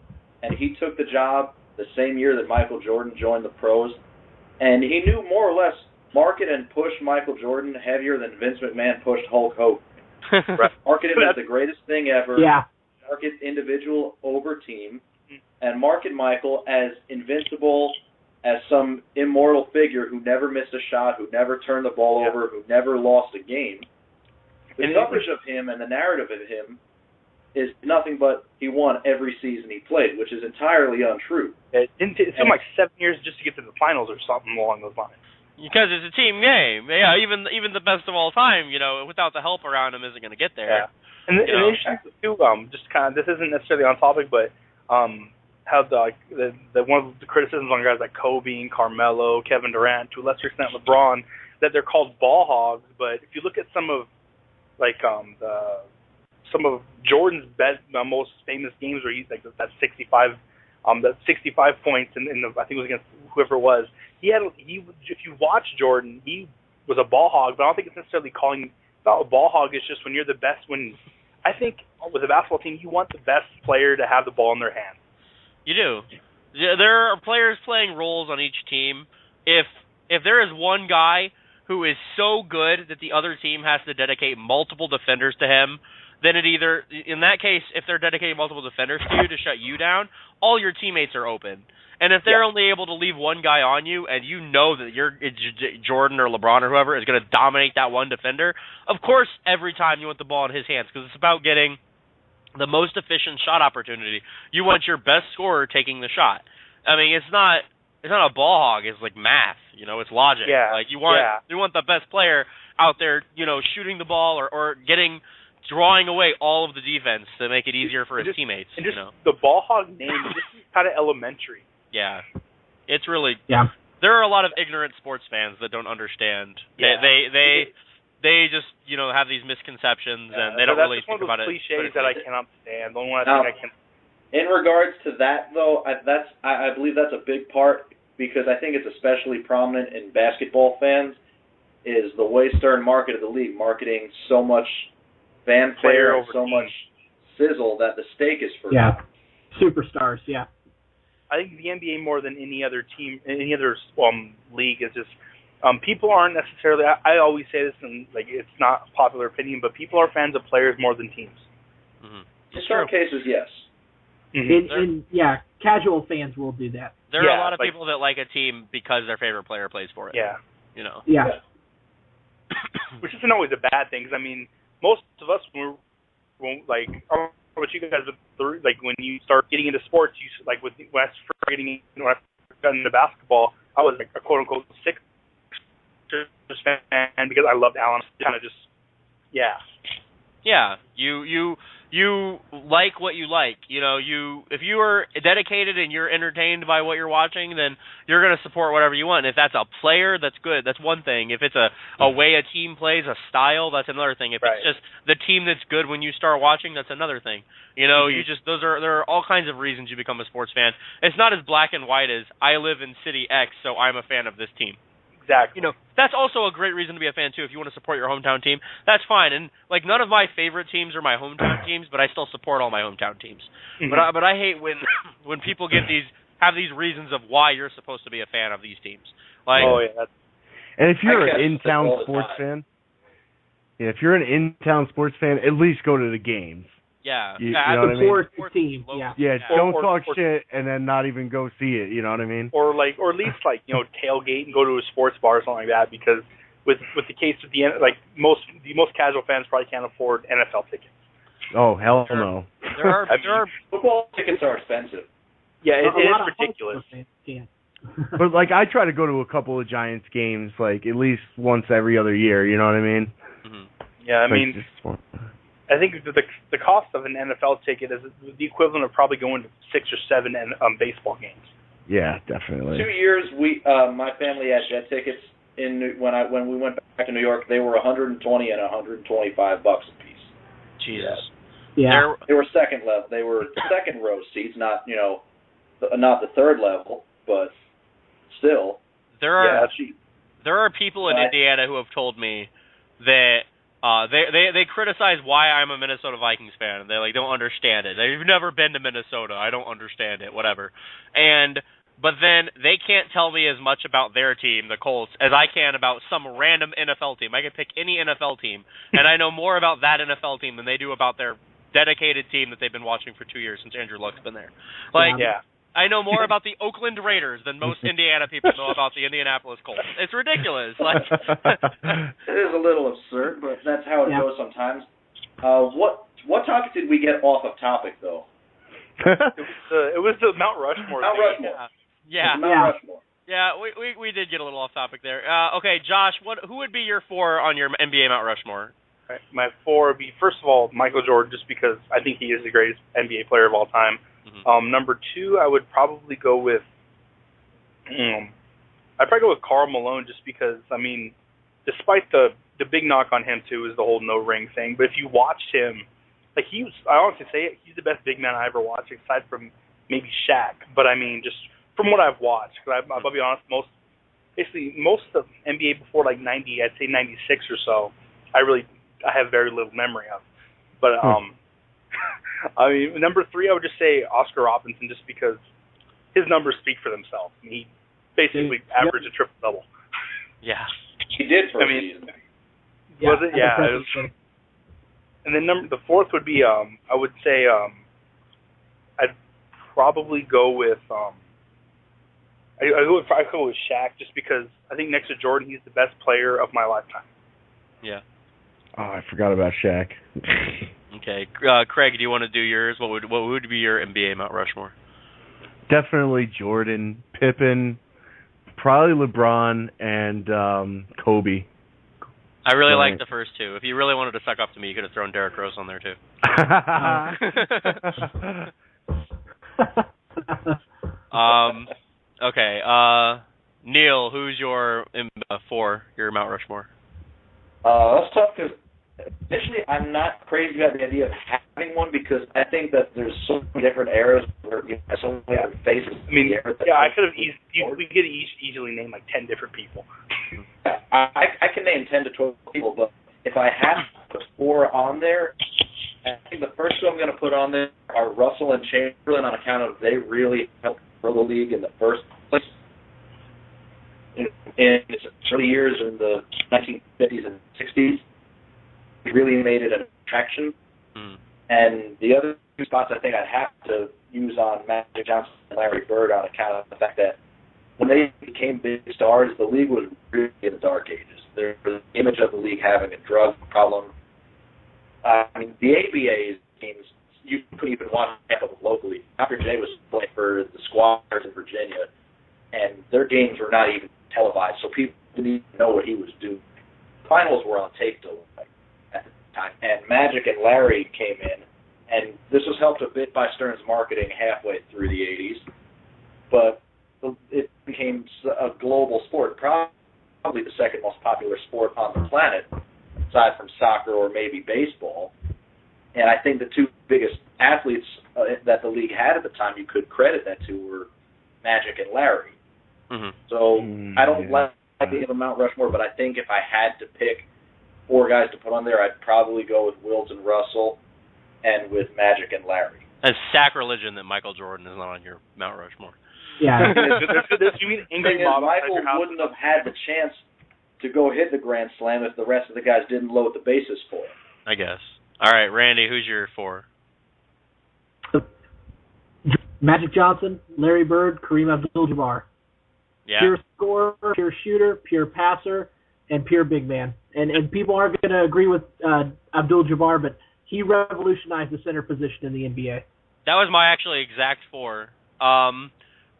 and he took the job the same year that Michael Jordan joined the pros, and he knew more or less market and push Michael Jordan heavier than Vince McMahon pushed Hulk Hogan. Market him as the greatest thing ever. Yeah. Market individual over team, and market Michael as invincible, as some immortal figure who never missed a shot, who never turned the ball over, who never lost a game. The coverage of him and the narrative of him is nothing but he won every season he played, which is entirely untrue. It took like 7 years just to get to the finals or something along those lines. Because it's a team game. Yeah, even the best of all time, you know, without the help around him, isn't going to get there. Yeah. And the interesting too, just kind of, this isn't necessarily on topic, but how the one of the criticisms on guys like Kobe and Carmelo, Kevin Durant, to a lesser extent LeBron, that they're called ball hogs. But if you look at some of some of Jordan's best, most famous games where he's like that 65 points in the, I think it was against whoever it was. If you watch Jordan, he was a ball hog, but I don't think it's necessarily calling about a ball hog. It's just when you're the best. When I think with a basketball team, you want the best player to have the ball in their hands. You do. There are players playing roles on each team. If there is one guy who is so good that the other team has to dedicate multiple defenders to him, then it either, in that case, if they're dedicating multiple defenders to you to shut you down, all your teammates are open. And if they're only able to leave one guy on you, and you know that Jordan or LeBron or whoever is going to dominate that one defender, of course every time you want the ball in his hands, because it's about getting the most efficient shot opportunity. You want your best scorer taking the shot. I mean, it's not a ball hog. It's like math. You know, it's logic. Yeah. Like you want the best player out there, you know, shooting the ball or drawing away all of the defense to make it easier for his teammates. And just you know? The ball hog name is just kind of elementary. Yeah, it's really. Yeah. There are a lot of ignorant sports fans that don't understand. Yeah. They just have these misconceptions and they don't really think about it. That's one of those cliches that I cannot stand. The only one I think I can. In regards to that, though, I believe that's a big part because I think it's especially prominent in basketball fans. Is the way Stern marketed the league, marketing so much fanfare and so much sizzle that the stake is for them. Superstars. Yeah. I think the NBA more than any other team, any other league is just people aren't necessarily. I always say this, and like it's not a popular opinion, but people are fans of players more than teams. Mm-hmm. In some cases, yes. Mm-hmm. Casual fans will do that. There are a lot of people that like a team because their favorite player plays for it. Yeah. You know. Yeah. Which isn't always a bad thing, because I mean, most of us when you guys like when you start getting into sports, you like when I first got into basketball, I was like a quote unquote Sixers fan because I loved Allen. Kind of just Yeah, you like what you like. You know, if you are dedicated and you're entertained by what you're watching, then you're going to support whatever you want. If that's a player, that's good. That's one thing. If it's a way a team plays, a style, that's another thing. If it's just the team that's good when you start watching, that's another thing. You know, there are all kinds of reasons you become a sports fan. It's not as black and white as I live in city X, so I'm a fan of this team. Exactly. You know, that's also a great reason to be a fan too. If you want to support your hometown team, that's fine. And like none of my favorite teams are my hometown teams, but I still support all my hometown teams. Mm-hmm. But I hate when people have these reasons of why you're supposed to be a fan of these teams. Like, oh yeah, that's, And if you're I an catch in-town all the sports time. fan, if you're an in-town sports fan, at least go to the games. yeah, You yeah, know what I mean? Support the team. Yeah. Yeah, Yeah. don't Or- talk or- shit and then not even go see it. You know what I mean? or at least tailgate and go to a sports bar or something like that, because with the case of the most casual fans probably can't afford NFL tickets. Oh hell Sure. no. there are Football tickets are expensive. Yeah, A it lot is of ridiculous. high school fans can't. But like I try to go to a couple of Giants games like at least once every other year. You know what I mean? mhm. Yeah, I Like, mean, just- I think the cost of an NFL ticket is the equivalent of probably going to 6 or 7 baseball games. yeah, definitely. 2 years, my family had jet tickets when we went back to New York. They were $120 and $125 a piece. Jesus. Yeah. They were second level. They were second row seats, not not the third level, but still. There are Yeah, cheap. there are people in Indiana who have told me that they criticize why I'm a Minnesota Vikings fan. They don't understand it. They've never been to Minnesota. I don't understand it. Whatever. But then they can't tell me as much about their team, the Colts, as I can about some random NFL team. I can pick any NFL team, and I know more about that NFL team than they do about their dedicated team that they've been watching for 2 years since Andrew Luck's been there. yeah. I know more about the Oakland Raiders than most Indiana people know about the Indianapolis Colts. It's ridiculous. It is a little absurd, but that's how it goes sometimes. What topic did we get off of topic though? It was the Mount Rushmore. Mount thing. Rushmore. Yeah. Mount Rushmore. Yeah, we did get a little off topic there. Okay, Josh, who would be your 4 on your NBA Mount Rushmore? Right. My 4 would be, first of all, Michael Jordan, just because I think he is the greatest NBA player of all time. Mm-hmm. Number 2, I would probably go with Karl Malone, just because, I mean, despite the big knock on him too is the whole no ring thing. But if you watched him, I honestly say it, he's the best big man I ever watched, aside from maybe Shaq. But I mean, just from what I've watched, because I'll be honest, most of NBA before 90, I'd say 96 or so, I have very little memory of. But I mean, number 3, I would just say Oscar Robertson, just because his numbers speak for themselves. I mean, he basically averaged a triple-double. Yeah. He did for a season. Was it? Yeah. It was, and then the 4th would be, I would say, I'd probably go with, I go with Shaq, just because I think next to Jordan, he's the best player of my lifetime. Yeah. Oh, I forgot about Shaq. Okay, Craig, do you want to do yours? What would be your NBA Mount Rushmore? Definitely Jordan, Pippen, probably LeBron, and Kobe. I really like the first 2. If you really wanted to suck up to me, you could have thrown Derrick Rose on there too. Okay. Neil, who's your 4? Your Mount Rushmore? That's tough because initially I'm not crazy about the idea of having one, because I think that there's so many different eras where so many different faces. I mean, I could have we could easily name 10 different people. I can name 10 to 12 people, but if I have to put 4 on there, I think the first 2 I'm going to put on there are Russell and Chamberlain, on account of they really helped grow the league in the first place. In its early years in the 1950s and 60s, it really made it an attraction. And the other 2 spots I think I'd have to use on Magic Johnson and Larry Bird, on account of the fact that when they became big stars, the league was really in the dark ages. There's the image of the league having a drug problem. I mean, the ABA's games, you couldn't even watch half of them locally. Dr. J was playing for the Squires in Virginia, and their games were not even televised, so people didn't even know what he was doing. Finals were on tape still at the time, and Magic and Larry came in, and this was helped a bit by Stern's marketing halfway through the 80s, but it became a global sport, probably the second most popular sport on the planet, aside from soccer or maybe baseball. And I think the 2 biggest athletes that the league had at the time you could credit that to were Magic and Larry. Mm-hmm. So I don't like the idea of a Mount Rushmore, but I think if I had to pick 4 guys to put on there, I'd probably go with Wilt and Russell and with Magic and Larry. It's sacrilegion that Michael Jordan is not on your Mount Rushmore. Yeah. You mean The angry thing is, mob outside Michael your house? wouldn't have had the chance to go hit the grand slam if the rest of the guys didn't load the bases for him. I guess. All right, Randy, who's your 4? Magic Johnson, Larry Bird, Kareem Abdul-Jabbar. Yeah. Pure scorer, pure shooter, pure passer, and pure big man. And people aren't going to agree with Abdul-Jabbar, but he revolutionized the center position in the NBA. That was my actually exact 4. I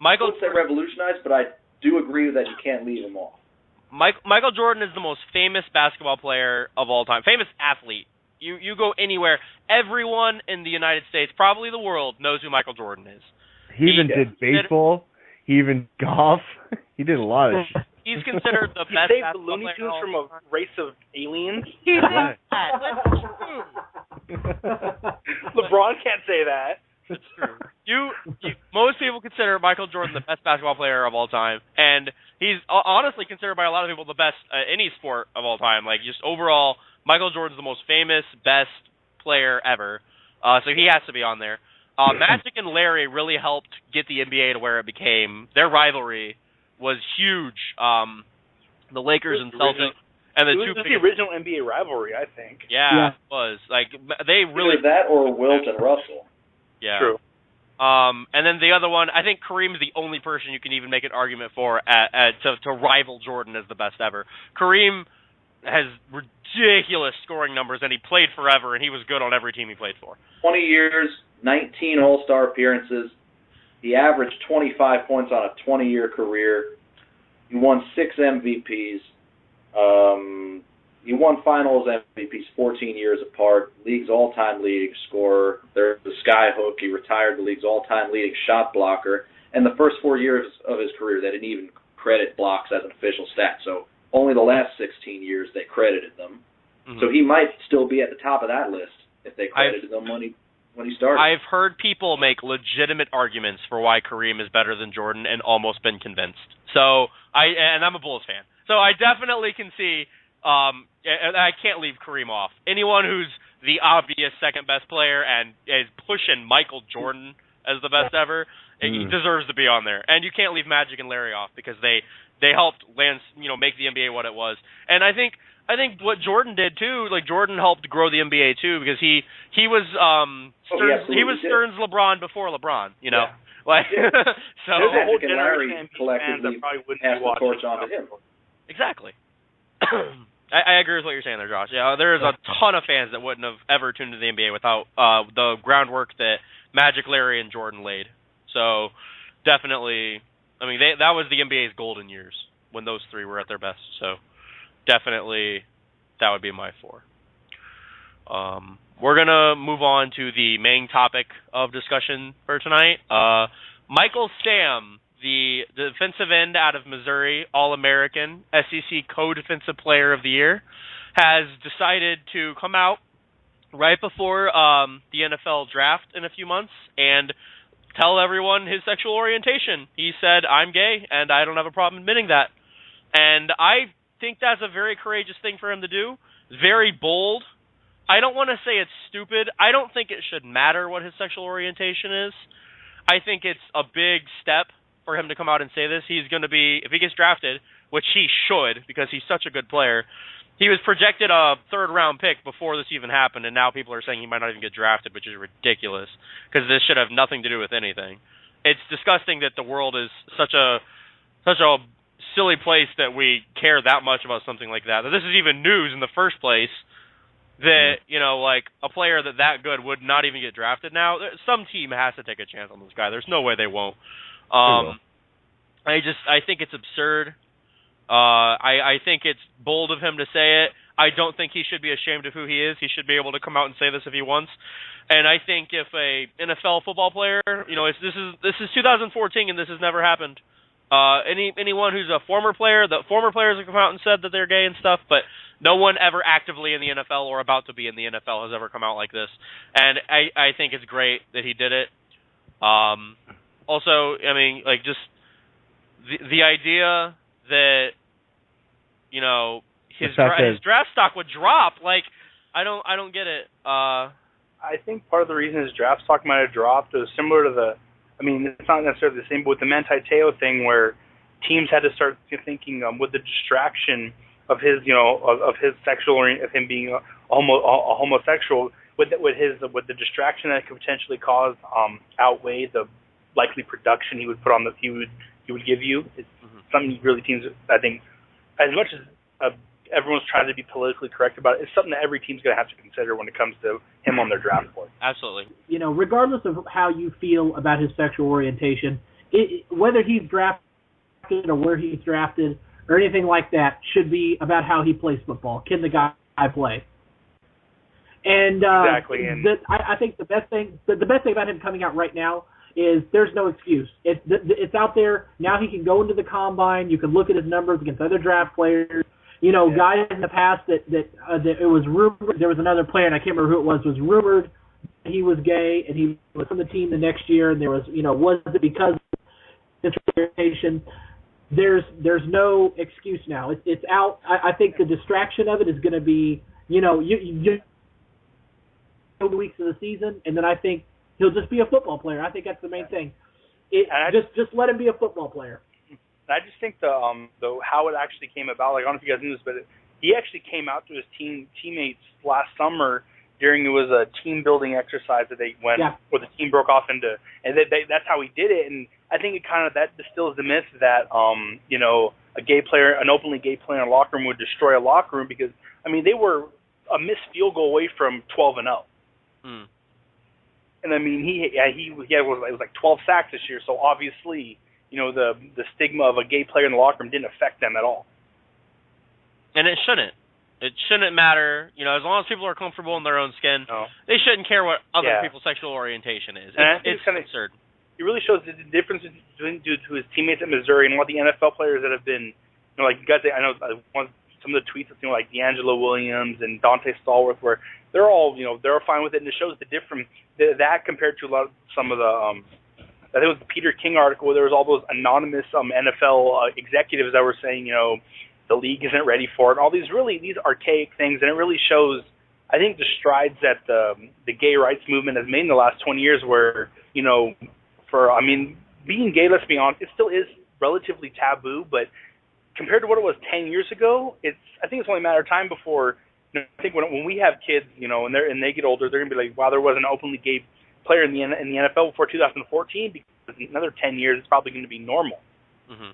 Michael wouldn't say revolutionized, but I do agree that you can't leave him off. Michael Jordan is the most famous basketball player of all time. Famous athlete. You go anywhere, everyone in the United States, probably the world, knows who Michael Jordan is. He even did baseball. He even golf. He did a lot of shit. He's considered the He best saved the basketball Looney player Tunes of from all a time. race of aliens. He did Yeah. that. That's true. LeBron can't say that. It's true. Most people consider Michael Jordan the best basketball player of all time, and he's honestly considered by a lot of people the best any sport of all time. Like, just overall, Michael Jordan's the most famous, best player ever, so he has to be on there. Magic and Larry really helped get the NBA to where it became. Their rivalry was huge. The Lakers and Celtics. And the it was the original NBA rivalry, I think. Yeah, it was. Like, they really... Either that or Wilt and Russell. Yeah. True. And then the other one, I think Kareem's the only person you can even make an argument for to rival Jordan as the best ever. Kareem has ridiculous scoring numbers, and he played forever, and he was good on every team he played for. 20 years, 19 All-Star appearances. He averaged 25 points on a 20-year career. He won 6 MVPs. He won Finals MVPs 14 years apart. League's all-time leading scorer. There's the sky hook. He retired the league's all-time leading shot blocker. And the first 4 years of his career, they didn't even credit blocks as an official stat. So only the last 16 years they credited them. Mm-hmm. So he might still be at the top of that list if they credited them when he started. I've heard people make legitimate arguments for why Kareem is better than Jordan and almost been convinced. So and I'm a Bulls fan. So I definitely can see, and I can't leave Kareem off. Anyone who's the obvious second best player and is pushing Michael Jordan as the best ever, he deserves to be on there. And you can't leave Magic and Larry off because they helped make the NBA what it was. And I think what Jordan did too, like Jordan helped grow the NBA too, because he was Stern's LeBron before LeBron, you know. Yeah. Like so there's a whole Magic and generation Larry of fans collectively that probably wouldn't passed be the watching torch on to him. Exactly. I agree with what you're saying there, Josh. Yeah, there is a ton of fans that wouldn't have ever tuned into the NBA without the groundwork that Magic, Larry, and Jordan laid. So definitely, I mean, that was the NBA's golden years when those three were at their best. So definitely, that would be my 4. We're going to move on to the main topic of discussion for tonight. Michael Sam, the defensive end out of Missouri, All-American, SEC Co-Defensive Player of the Year, has decided to come out right before the NFL draft in a few months and tell everyone his sexual orientation. He said, "I'm gay, and I don't have a problem admitting that." And I think that's a very courageous thing for him to do. Very bold. I don't want to say it's stupid. I don't think it should matter what his sexual orientation is. I think it's a big step for him to come out and say this. He's going to be, if he gets drafted, which he should because he's such a good player, he was projected a third-round pick before this even happened, and now people are saying he might not even get drafted, which is ridiculous because this should have nothing to do with anything. It's disgusting that the world is such a silly place that we care that much about something like that. That this is even news in the first place. That, like a player that good would not even get drafted now. Some team has to take a chance on this guy. There's no way they won't. I think it's absurd. I think it's bold of him to say it. I don't think he should be ashamed of who he is. He should be able to come out and say this if he wants. And I think if a NFL football player, this is 2014 and this has never happened. Anyone who's a former player, the former players have come out and said that they're gay and stuff, but no one ever actively in the NFL or about to be in the NFL has ever come out like this. And I think it's great that he did it. Also, I mean, like, just the idea that, his draft stock would drop, like, I don't get it. I think part of the reason his draft stock might have dropped is similar to I mean, it's not necessarily the same, but with the Manti Te'o thing, where teams had to start thinking with the distraction of his, of his sexual of him being a homosexual, with the distraction that could potentially cause outweigh the likely production he would put on he would give you. It's something really teams, I think, as much as everyone's trying to be politically correct about it, it's something that every team's going to have to consider when it comes to him on their draft board. Absolutely. Regardless of how you feel about his sexual orientation, whether he's drafted or where he's drafted or anything like that, should be about how he plays football. Can the guy play? And exactly. And I think the best thing about him coming out right now is there's no excuse. It's out there now. He can go into the combine. You can look at his numbers against other draft players. Guys in the past that it was rumored. There was another player, and I can't remember who it was rumored that he was gay, and he was on the team the next year. And there was, was it because of his orientation? There's no excuse now. It's out. I think the distraction of it is going to be, you weeks of the season, and then I think he'll just be a football player. I think that's the main thing. Just let him be a football player. I just think the how it actually came about. Like, I don't know if you guys knew this, but he actually came out to his teammates last summer during it was a team building exercise that they went where the team broke off into, and that's how he did it. And I think that distills the myth that a gay player, an openly gay player in a locker room would destroy a locker room, because I mean they were a missed field goal away from 12-0. And I mean it was like 12 sacks this year, so obviously the stigma of a gay player in the locker room didn't affect them at all. And it shouldn't. It shouldn't matter, as long as people are comfortable in their own skin. They shouldn't care what other people's sexual orientation is. It's kind of absurd. It really shows the difference between to his teammates at Missouri and what the NFL players that have been, like you guys. I know some of the tweets like D'Angelo Williams and Dante Stallworth, where they're all they're fine with it, and it shows the difference that compared to some of the. I think it was the Peter King article where there was all those anonymous NFL executives that were saying, the league isn't ready for it. All these archaic things, and it really shows, I think, the strides that the gay rights movement has made in the last 20 years where, being gay, let's be honest, it still is relatively taboo, but compared to what it was 10 years ago, I think it's only a matter of time before, I think when we have kids, and they get older, they're going to be like, wow, there was an openly gay player in the NFL before 2014, because in another 10 years, it's probably going to be normal. Mm-hmm.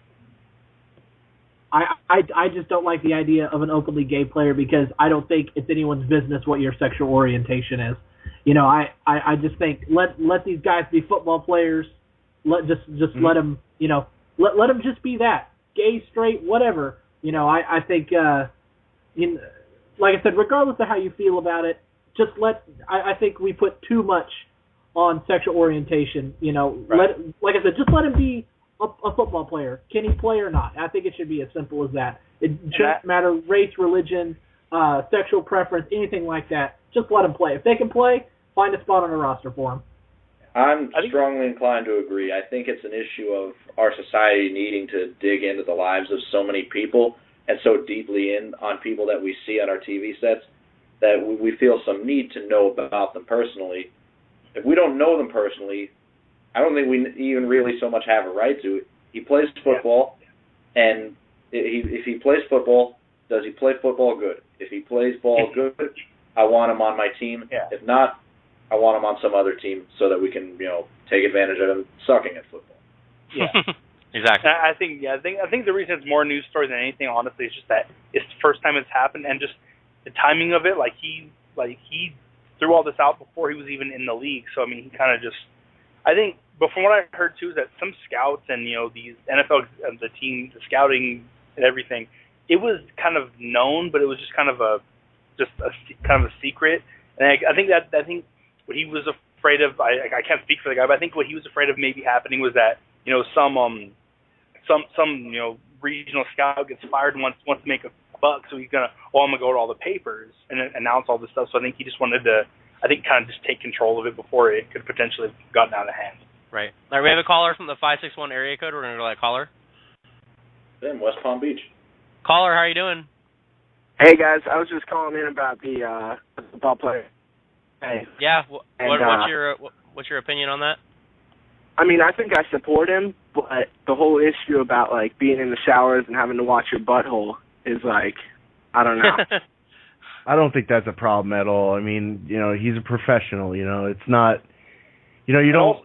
I just don't like the idea of an openly gay player, because I don't think it's anyone's business what your sexual orientation is. I just think let these guys be football players. Let them let them just be that, gay, straight, whatever. I think like I said, regardless of how you feel about it, I think we put too much on sexual orientation. Like I said, just let him be a football player. Can he play or not? I think it should be as simple as that. It shouldn't matter race, religion, sexual preference, anything like that. Just let him play. If they can play, find a spot on a roster for him. I'm strongly inclined to agree. I think it's an issue of our society needing to dig into the lives of so many people and so deeply in on people that we see on our TV sets that we feel some need to know about them personally. If we don't know them personally, I don't think we even really so much have a right to. He plays football, and if he plays football, does he play football good? If he plays ball good, I want him on my team. Yeah. If not, I want him on some other team so that we can, take advantage of him sucking at football. Yeah, exactly. I think the reason it's more news story than anything, honestly, is just that it's the first time it's happened, and just the timing of it. He threw all this out before he was even in the league. So I mean, he kind of just. I think, but from what I heard too, is that some scouts and these NFL the scouting and everything, it was kind of known, but it was just kind of a secret. And I think what he was afraid of, I can't speak for the guy, but I think what he was afraid of maybe happening was that some regional scout gets fired and wants to make a buck, so he's I'm gonna go to all the papers and announce all this stuff. So I think he just wanted to. I think kind of just take control of it before it could potentially have gotten out of hand. Right. All right, we have a caller from the 561 area code. We're going to go to that caller. In West Palm Beach. Caller, how are you doing? Hey, guys. I was just calling in about the football player. Hey. Yeah. What's your opinion on that? I mean, I think I support him, but the whole issue about, like, being in the showers and having to watch your butthole is, like, I don't know. I don't think that's a problem at all. I mean, you know, he's a professional, you know. It's not, you know, you don't,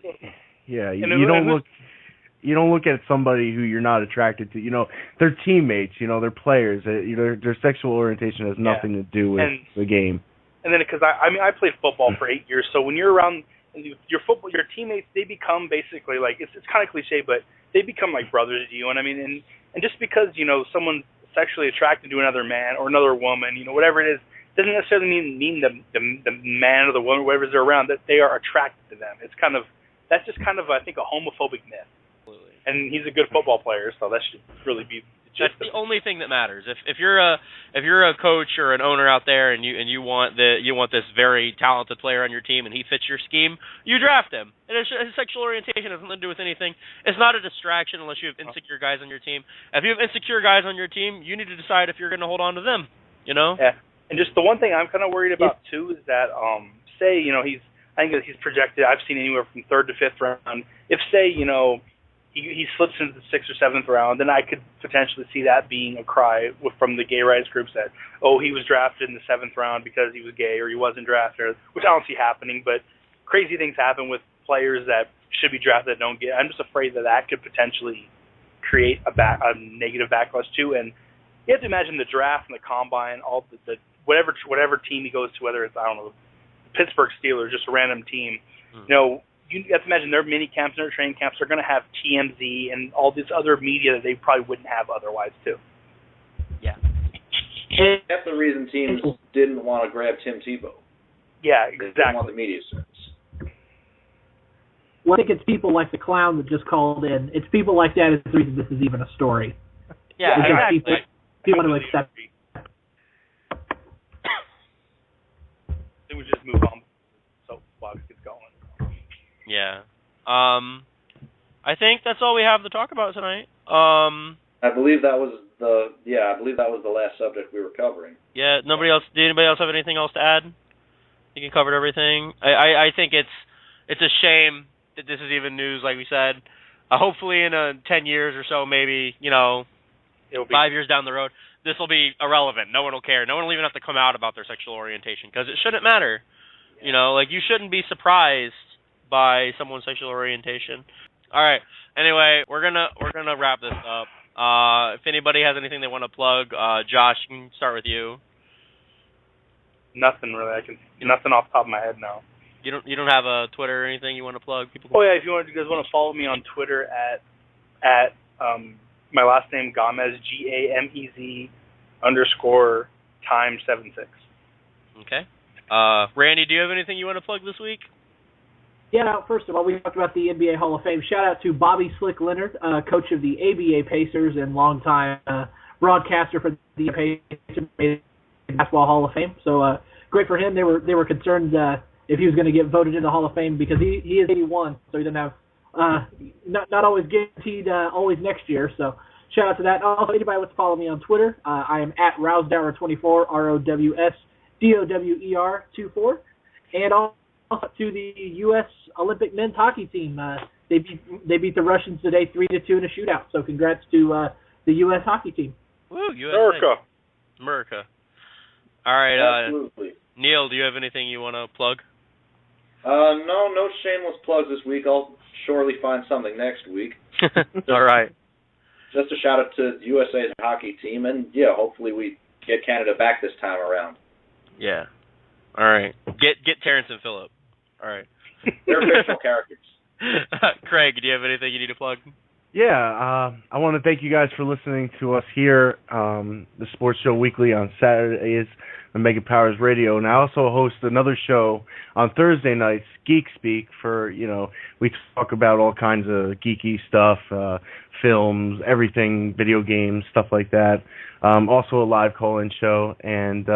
yeah, you don't look at somebody who you're not attracted to. You know, they're teammates, you know, they're players. You know, their sexual orientation has nothing to do with the game. And then, because I mean, I played football for 8 years, so when you're around your teammates, they become basically like, it's kind of cliche, but they become like brothers to you. And I mean, and just because, you know, someone's sexually attracted to another man or another woman, you know, whatever it is, doesn't necessarily mean the man or the woman, whatever they're around, that they are attracted to them. It's kind of, that's just kind of, I think, a homophobic myth. Absolutely. And he's a good football player, so that should really be That's the only thing that matters. If you're a coach or an owner out there and you want this very talented player on your team and he fits your scheme, you draft him. And his sexual orientation has nothing to do with anything. It's not a distraction unless you have insecure guys on your team. If you have insecure guys on your team, you need to decide if you're going to hold on to them. You know? Yeah. And just the one thing I'm kind of worried about too is that say, you know, I think he's projected. I've seen anywhere from 3rd to 5th round. If say, you know, he slips into the 6th or 7th round, then I could potentially see that being a cry from the gay rights groups that, oh, he was drafted in the 7th round because he was gay or he wasn't drafted, which I don't see happening. But crazy things happen with players that should be drafted that don't get. I'm just afraid that could potentially create a negative backlash too. And you have to imagine the draft and the combine, all the whatever team he goes to, whether it's, I don't know, the Pittsburgh Steelers, just a random team, you know, you have to imagine their mini camps and their training camps are going to have TMZ and all this other media that they probably wouldn't have otherwise too. Yeah. That's the reason teams didn't want to grab Tim Tebow. Yeah, They exactly. didn't want the media service. Well, I think it's people like the clown that just called in. It's people like that is the reason this is even a story. Yeah, exactly. People want to accept. Then we just move on. So Fox gets going. Yeah. I think that's all we have to talk about tonight. I believe that was the last subject we were covering. Yeah. Did anybody else have anything else to add? I think you covered everything. I think it's a shame that this is even news, like we said. Hopefully in 10 years or so, maybe, you know, 5 years down the road, this will be irrelevant. No one will care. No one will even have to come out about their sexual orientation because it shouldn't matter. You know, like, you shouldn't be surprised by someone's sexual orientation. All right. Anyway, we're gonna wrap this up. If anybody has anything they want to plug, Josh, can start with you. Nothing really. Nothing off the top of my head now. You don't have a Twitter or anything you want to plug? People. Oh yeah, if you guys want to follow me on Twitter at my last name Gamez GAMEZ_time76. Okay. Randy, do you have anything you want to plug this week? Yeah, first of all, we talked about the NBA Hall of Fame. Shout out to Bobby Slick Leonard, coach of the ABA Pacers and longtime broadcaster for the Pacers Basketball Hall of Fame. So great for him. They were concerned if he was going to get voted into the Hall of Fame because he is 81, so he doesn't have not always guaranteed always next year. So shout out to that. Also, anybody wants to follow me on Twitter, I am at Rousdower24, ROWSDOWER24, and also to the U.S. Olympic men's hockey team. They beat the Russians today 3-2 in a shootout. So congrats to the U.S. hockey team. Woo, USA. America. All right. Absolutely. Neil, do you have anything you want to plug? No shameless plugs this week. I'll surely find something next week. All right. Just a shout out to the USA's hockey team, and hopefully we get Canada back this time around. Yeah. All right. Get Terrence and Phillip. All right. They're fictional characters. Craig, do you have anything you need to plug? Yeah, I want to thank you guys for listening to us here, the Sports Show Weekly on Saturdays on Mega Powers Radio, and I also host another show on Thursday nights, Geek Speak, for, we talk about all kinds of geeky stuff, films, everything, video games, stuff like that. Also a live call-in show, and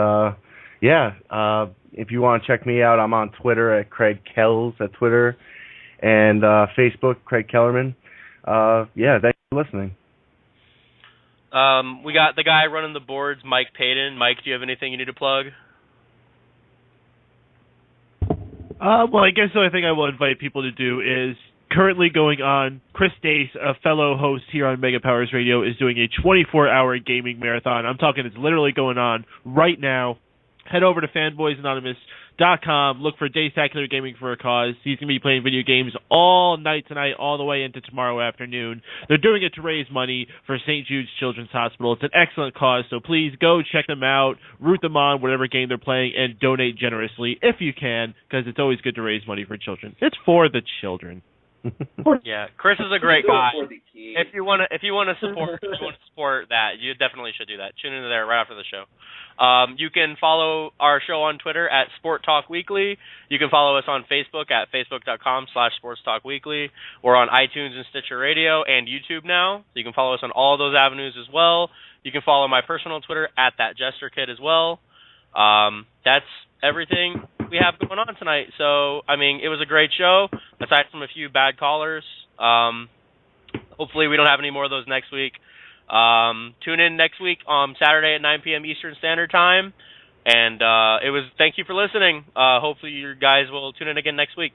if you want to check me out, I'm on Twitter at Craig Kells at Twitter, and Facebook, Craig Kellerman. Thanks for listening. We got the guy running the boards, Mike Payton. Mike, do you have anything you need to plug? Well, I guess the only thing I will invite people to do is currently going on. Chris Dace, a fellow host here on Mega Powers Radio, is doing a 24-hour gaming marathon. I'm talking it's literally going on right now. Head over to fanboysanonymous.com. Look for Daysacular Gaming for a Cause. He's going to be playing video games all night tonight, all the way into tomorrow afternoon. They're doing it to raise money for St. Jude's Children's Hospital. It's an excellent cause, so please go check them out, root them on, whatever game they're playing, and donate generously if you can, because it's always good to raise money for children. It's for the children. Yeah, Chris is a great guy. If you want to support that, you definitely should do that. Tune into there right after the show. You can follow our show on Twitter at Sport Talk Weekly. You can follow us on Facebook at facebook.com/sportstalkweekly. We're on iTunes and Stitcher Radio and YouTube now. So you can follow us on all those avenues as well. You can follow my personal Twitter at @ThatJesterKid as well. That's everything we have going on tonight. So, I mean, it was a great show, aside from a few bad callers. Hopefully we don't have any more of those next week. Tune in next week on Saturday at 9 p.m. Eastern Standard Time. And thank you for listening. Hopefully you guys will tune in again next week.